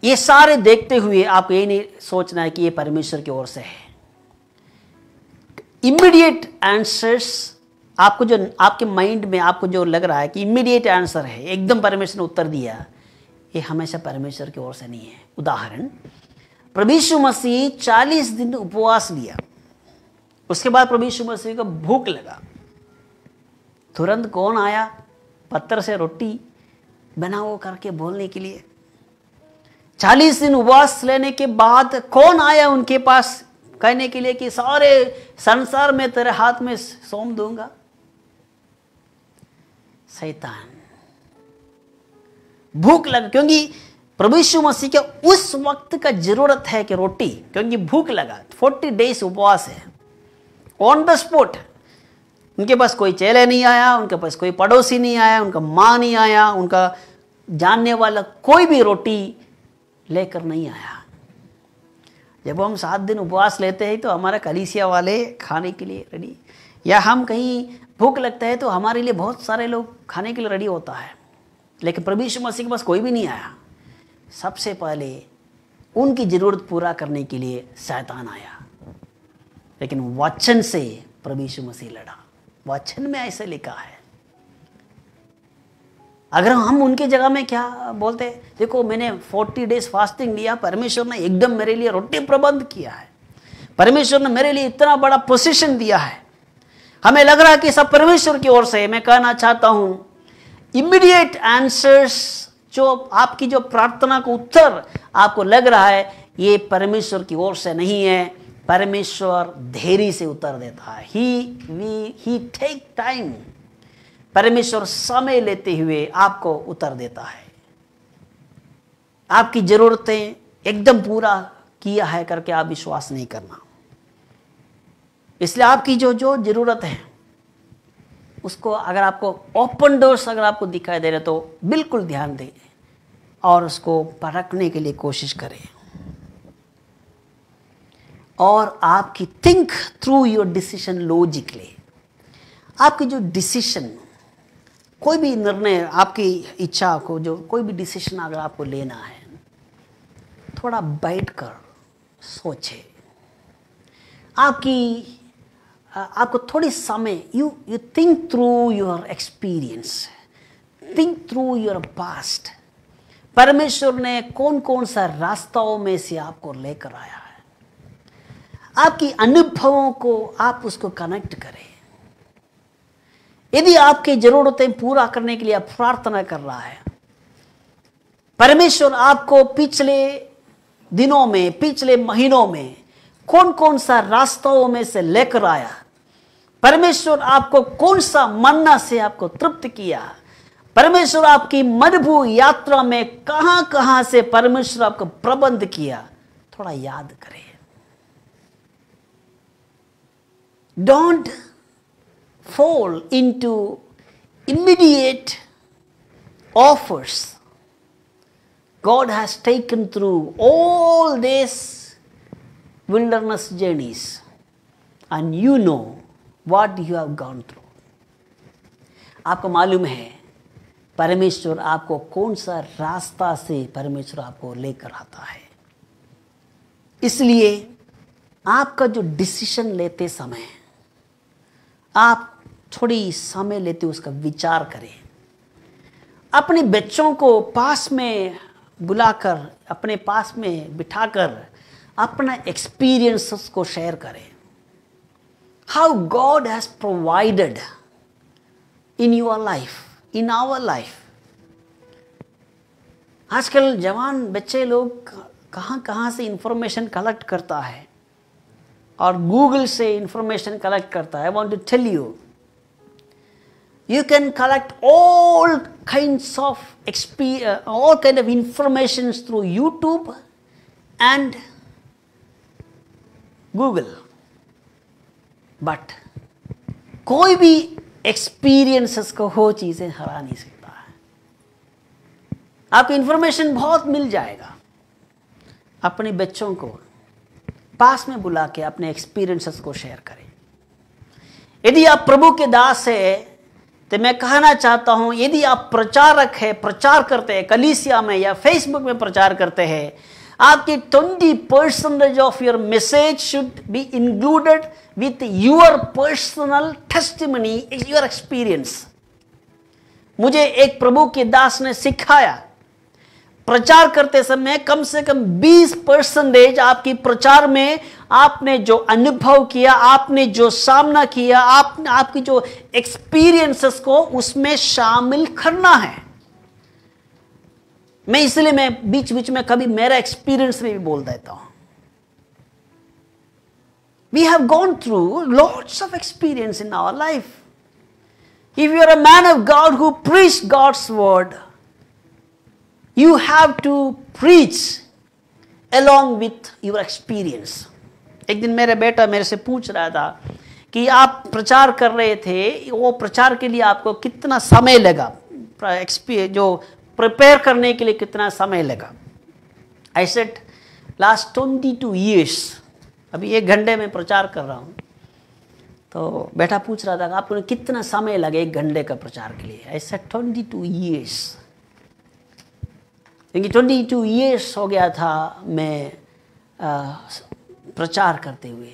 ये सारे देखते हुए आपको ये नहीं सोचना है कि ये परमेश्वर की ओर से है। इमीडिएट आंसर्स आपको जो आपके माइंड में आपको जो लग रहा है कि इमीडिएट आंसर है, एकदम परमेश्वर ने उत्तर दिया, ये हमेशा परमेश्वर की ओर से नहीं है। उदाहरण, प्रभु यीशु मसीह 40 दिन उपवास लिया, उसके बाद प्रभु यीशु मसीह को भूख लगा, तुरंत कौन आया पत्थर से रोटी बनाओ करके बोलने के लिए? 40 दिन उपवास लेने के बाद कौन आया उनके पास कहने के लिए कि सारे संसार में तेरे हाथ में सौंप दूंगा? शैतान। भूख लगा, क्योंकि प्रभु यीशु मसीह के उस वक्त का जरूरत है कि रोटी, क्योंकि भूख लगा। 40 डेज उपवास है, ऑन द स्पॉट। उनके पास कोई चेले नहीं आया, उनके पास कोई पड़ोसी नहीं आया, उनका माँ नहीं आया, उनका जानने वाला कोई भी रोटी लेकर नहीं आया। जब हम 7 दिन उपवास लेते हैं तो हमारा कलीसिया वाले खाने के लिए रेडी, या हम कहीं भूख लगता है तो हमारे लिए बहुत सारे लोग खाने के लिए रेडी होता है। लेकिन प्रभु यीशु मसीह के पास कोई भी नहीं आया। सबसे पहले उनकी जरूरत पूरा करने के लिए शैतान आया, लेकिन वचन से प्रभु यीशु मसीह लड़ा। वचन में ऐसे लिखा है। अगर हम उनकी जगह में क्या बोलते, देखो मैंने 40 डेज फास्टिंग लिया, परमेश्वर ने एकदम मेरे लिए रोटी प्रबंध किया है, परमेश्वर ने मेरे लिए इतना बड़ा पोजीशन दिया है, हमें लग रहा है कि सब परमेश्वर की ओर से। मैं कहना चाहता हूं इमीडिएट आंसर्स, जो आपकी जो प्रार्थना को उत्तर आपको लग रहा है, ये परमेश्वर की ओर से नहीं है। परमेश्वर धैर्य से उत्तर देता है। ही टेक टाइम। परमेश्वर समय लेते हुए आपको उत्तर देता है। आपकी जरूरतें एकदम पूरा किया है करके आप विश्वास नहीं करना। इसलिए आपकी जो जो जरूरत है उसको, अगर आपको ओपन डोर्स अगर आपको दिखाई दे रहे तो बिल्कुल ध्यान दें और उसको परखने के लिए कोशिश करें। और आपकी think through your decision logically. आपकी जो डिसीजन, कोई भी निर्णय, आपकी इच्छा को जो कोई भी डिसीजन अगर आपको लेना है, थोड़ा बैठकर सोचें। आपको थोड़ी समय, you think through your experience, think through your past. परमेश्वर ने कौन कौन सा रास्ताओं में से आपको लेकर आया है, आपकी अनुभवों को आप उसको कनेक्ट करें। यदि आपकी जरूरतें पूरा करने के लिए आप प्रार्थना कर रहा है, परमेश्वर आपको पिछले दिनों में, पिछले महीनों में कौन कौन सा रास्तों में से लेकर आया, परमेश्वर आपको कौन सा मन्ना से आपको तृप्त किया, परमेश्वर आपकी मधुभू यात्रा में कहां कहां से परमेश्वर आपको प्रबंध किया, थोड़ा याद करें। Don't fall into immediate offers. God has taken through all these wilderness journeys and you know what you have gone through. आपको मालूम है परमेश्वर आपको कौन सा रास्ता से परमेश्वर आपको लेकर आता है। इसलिए आपका जो डिसीजन लेते समय आप थोड़ी समय लेते उसका विचार करें। अपने बच्चों को पास में बुलाकर, अपने पास में बिठाकर अपना एक्सपीरियंसेस को शेयर करें। How God has provided in your life, in our life. आजकल जवान बच्चे लोग कहां कहां से इंफॉर्मेशन कलेक्ट करता है और गूगल से इंफॉर्मेशन कलेक्ट करता है। I want to tell you, you can collect all kinds of information through YouTube and Google, but कोई भी experiences को वो चीजें हरा नहीं सकता है। आपको इंफॉर्मेशन बहुत मिल जाएगा। अपने बच्चों को पास में बुला के अपने एक्सपीरियंसेस को शेयर करें। यदि आप प्रभु के दास है तो मैं कहना चाहता हूं, यदि आप प्रचारक है, प्रचार करते हैं कलीसिया में या फेसबुक में प्रचार करते हैं, आपकी 20% of your message should be included with your personal testimony, your experience. मुझे एक प्रभु के दास ने सिखाया, प्रचार करते समय कम से कम 20% आपकी प्रचार में आपने जो अनुभव किया, आपने जो सामना किया, आपकी जो एक्सपीरियंसेस को उसमें शामिल करना है। इसलिए मैं बीच बीच में कभी मेरा एक्सपीरियंस में भी बोल देता हूं। We have gone through lots of experience in our life. If you are a man of God who preached God's word, you have to preach along with your experience. एक दिन मेरा बेटा मेरे से पूछ रहा था कि आप प्रचार कर रहे थे, वो प्रचार के लिए आपको कितना समय लगा, जो प्रिपेयर करने के लिए कितना समय लगा। I said last 22 years, अभी 1 घंटे में प्रचार कर रहा हूँ। तो बेटा पूछ रहा था कि आपको कितना समय लगे 1 घंटे का प्रचार के लिए। I said 22 years, क्योंकि 22 years हो गया था मैं प्रचार करते हुए।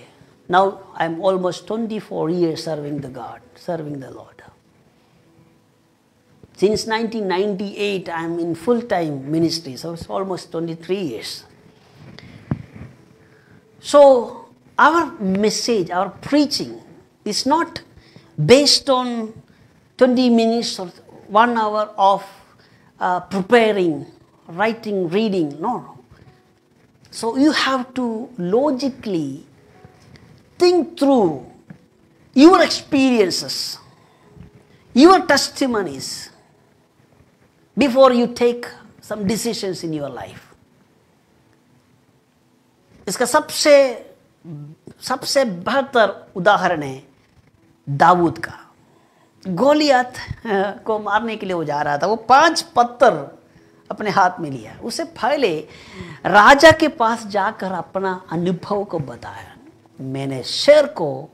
Now I am almost 24 years serving the God, serving the Lord. Since 1998 I am in full-time ministry, so it's almost 23 years. So our message, our preaching is not based on 20 minutes or 1 hour of preparing, writing, reading. No. So you have to logically think through your experiences, your testimonies before you take some decisions in your life. इसका सबसे बेहतर उदाहरण है दाऊद का। गोलियत को मारने के लिए वो जा रहा था, वो 5 पत्थर अपने हाथ में लिया। उससे पहले राजा के पास जाकर अपना अनुभव को बताया, मैंने शेर को,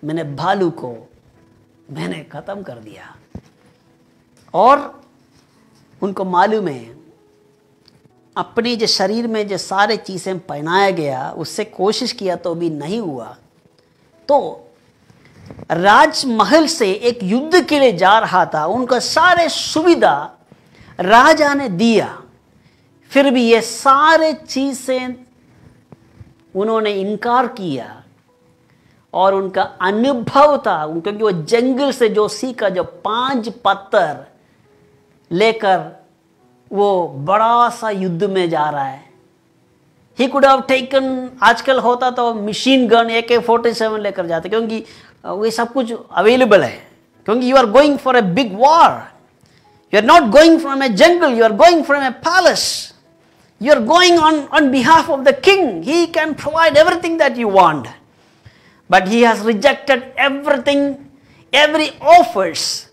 मैंने भालू को मैंने खत्म कर दिया। और उनको मालूम है अपने जो शरीर में जो सारे चीज़ें पहनाया गया, उससे कोशिश किया तो भी नहीं हुआ। तो राजमहल से एक युद्ध के लिए जा रहा था, उनका सारे सुविधा राजा ने दिया, फिर भी ये सारे चीज़ें उन्होंने इनकार किया। और उनका अनुभव था, क्योंकि वो जंगल से जो सीखा, जो 5 पत्थर लेकर वो बड़ा सा युद्ध में जा रहा है। ही कुड हैव टेकन, आजकल होता तो मशीन गन AK-47 लेकर जाते, क्योंकि ये सब कुछ अवेलेबल है। क्योंकि you are going for a big war, you are not going from a jungle, you are going from a palace, you are going on behalf of the king. He can provide everything that you want, but he has rejected everything, every offers,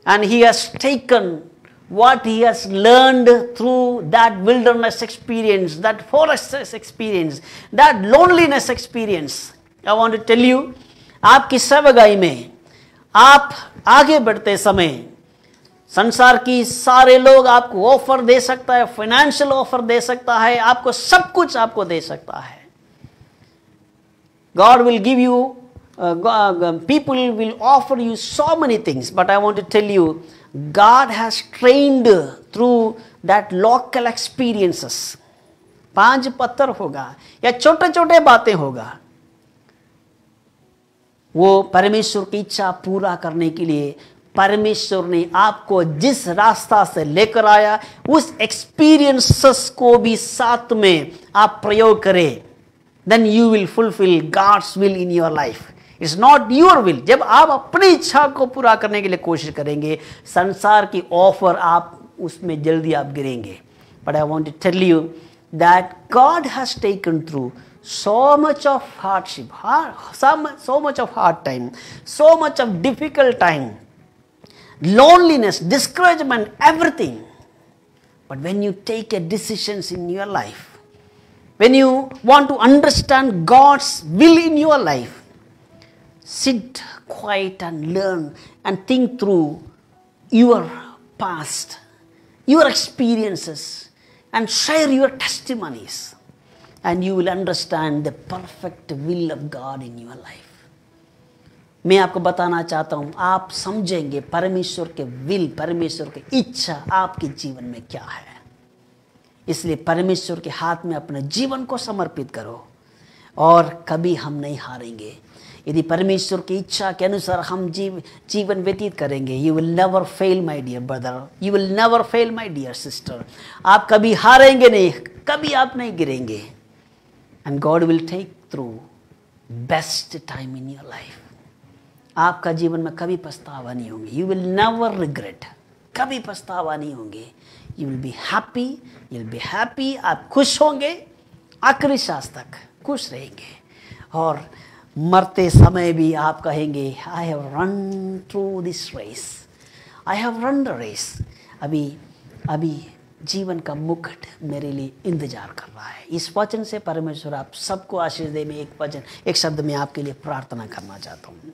and he has taken what he has learned through that wilderness experience, that forest experience, that loneliness experience. I want to tell you, आपकी सेवकाई में आप आगे बढ़ते समय संसार की सारे लोग आपको ऑफर दे सकता है, फाइनेंशियल ऑफर दे सकता है, आपको सब कुछ आपको दे सकता है। God will give you, people will offer you so many things, but I want to tell you, God has trained through that local experiences. 5 पत्थर होगा या छोटे छोटे बातें होगा, वो परमेश्वर की इच्छा पूरा करने के लिए परमेश्वर ने आपको जिस रास्ता से लेकर आया, उस एक्सपीरियंसेस को भी साथ में आप प्रयोग करें, then you will fulfill God's will in your life. It's not your will. जब आप अपनी इच्छा को पूरा करने के लिए कोशिश करेंगे, संसार की ऑफर आप उसमें जल्दी आप गिरेंगे। But I want to tell you that God has taken through so much of hardship, so much of hard time, so much of difficult time, loneliness, discouragement, everything. But when you take a decisions in your life, when you want to understand God's will in your life, sit quiet and learn and think through your past, your experiences, and share your testimonies, and you will understand the perfect will of God in your life. मैं आपको बताना चाहता हूं, आप समझेंगे परमेश्वर के विल, परमेश्वर की इच्छा आपके जीवन में क्या है। इसलिए परमेश्वर के हाथ में अपने जीवन को समर्पित करो और कभी हम नहीं हारेंगे। यदि परमेश्वर की इच्छा के अनुसार हम जीवन व्यतीत करेंगे, you will never fail my dear brother, you will never fail my dear sister. आप कभी हारेंगे नहीं, कभी आप नहीं गिरेंगे। And God will take through best time in your life. आपका जीवन में कभी पछतावा नहीं होंगे, यू विल नेवर रिग्रेट, कभी पछतावा नहीं होंगे। You will be happy, you will be happy, आप खुश होंगे, आखिरी सांस तक खुश रहेंगे। और मरते समय भी आप कहेंगे, I have run through this race, I have run the race. अभी जीवन का मुकुट मेरे लिए इंतजार कर रहा है। इस वचन से परमेश्वर आप सबको आशीष दे। मैं एक शब्द में आपके लिए प्रार्थना करना चाहता हूँ।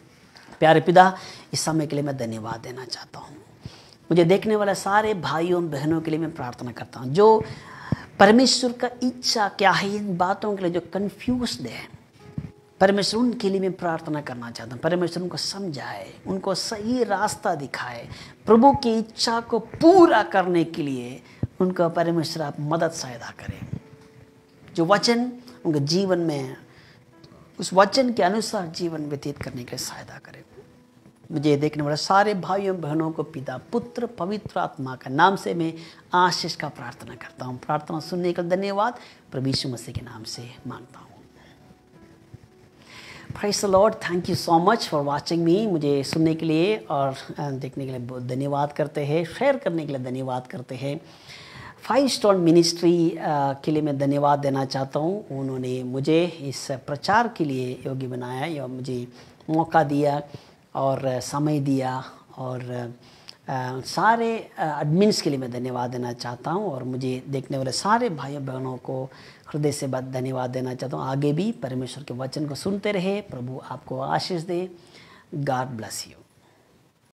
प्यारे पिता, इस समय के लिए मैं धन्यवाद देना चाहता हूँ। मुझे देखने वाले सारे भाइयों बहनों के लिए मैं प्रार्थना करता हूँ जो परमेश्वर का इच्छा क्या है इन बातों के लिए जो कंफ्यूज्ड है, परमेश्वर उनके लिए मैं प्रार्थना करना चाहता हूँ। परमेश्वर उनको समझाए, उनको सही रास्ता दिखाए, प्रभु की इच्छा को पूरा करने के लिए उनको परमेश्वर आप मदद सहायता करें। जो वचन उनके जीवन में, उस वचन के अनुसार जीवन व्यतीत करने के लिए सहायता करें। मुझे देखने वाले सारे भाइयों बहनों को पिता, पुत्र, पवित्र आत्मा का नाम से मैं आशीष का प्रार्थना करता हूँ। प्रार्थना सुनने का धन्यवाद प्रभु यीशु मसीह के नाम से मांगता हूँ। Praise the Lord, thank you so much for watching me। मुझे सुनने के लिए और देखने के लिए बहुत धन्यवाद करते हैं, शेयर करने के लिए धन्यवाद करते हैं। 5 स्टार मिनिस्ट्री के लिए मैं धन्यवाद देना चाहता हूँ। उन्होंने मुझे इस प्रचार के लिए योग्य बनाया या मुझे मौका दिया और समय दिया, और सारे एडमिन्स के लिए मैं धन्यवाद देना चाहता हूँ। और मुझे देखने वाले सारे भाइयों बहनों को हृदय से धन्यवाद देना चाहता हूँ। आगे भी परमेश्वर के वचन को सुनते रहे। प्रभु आपको आशीष दे। God bless you.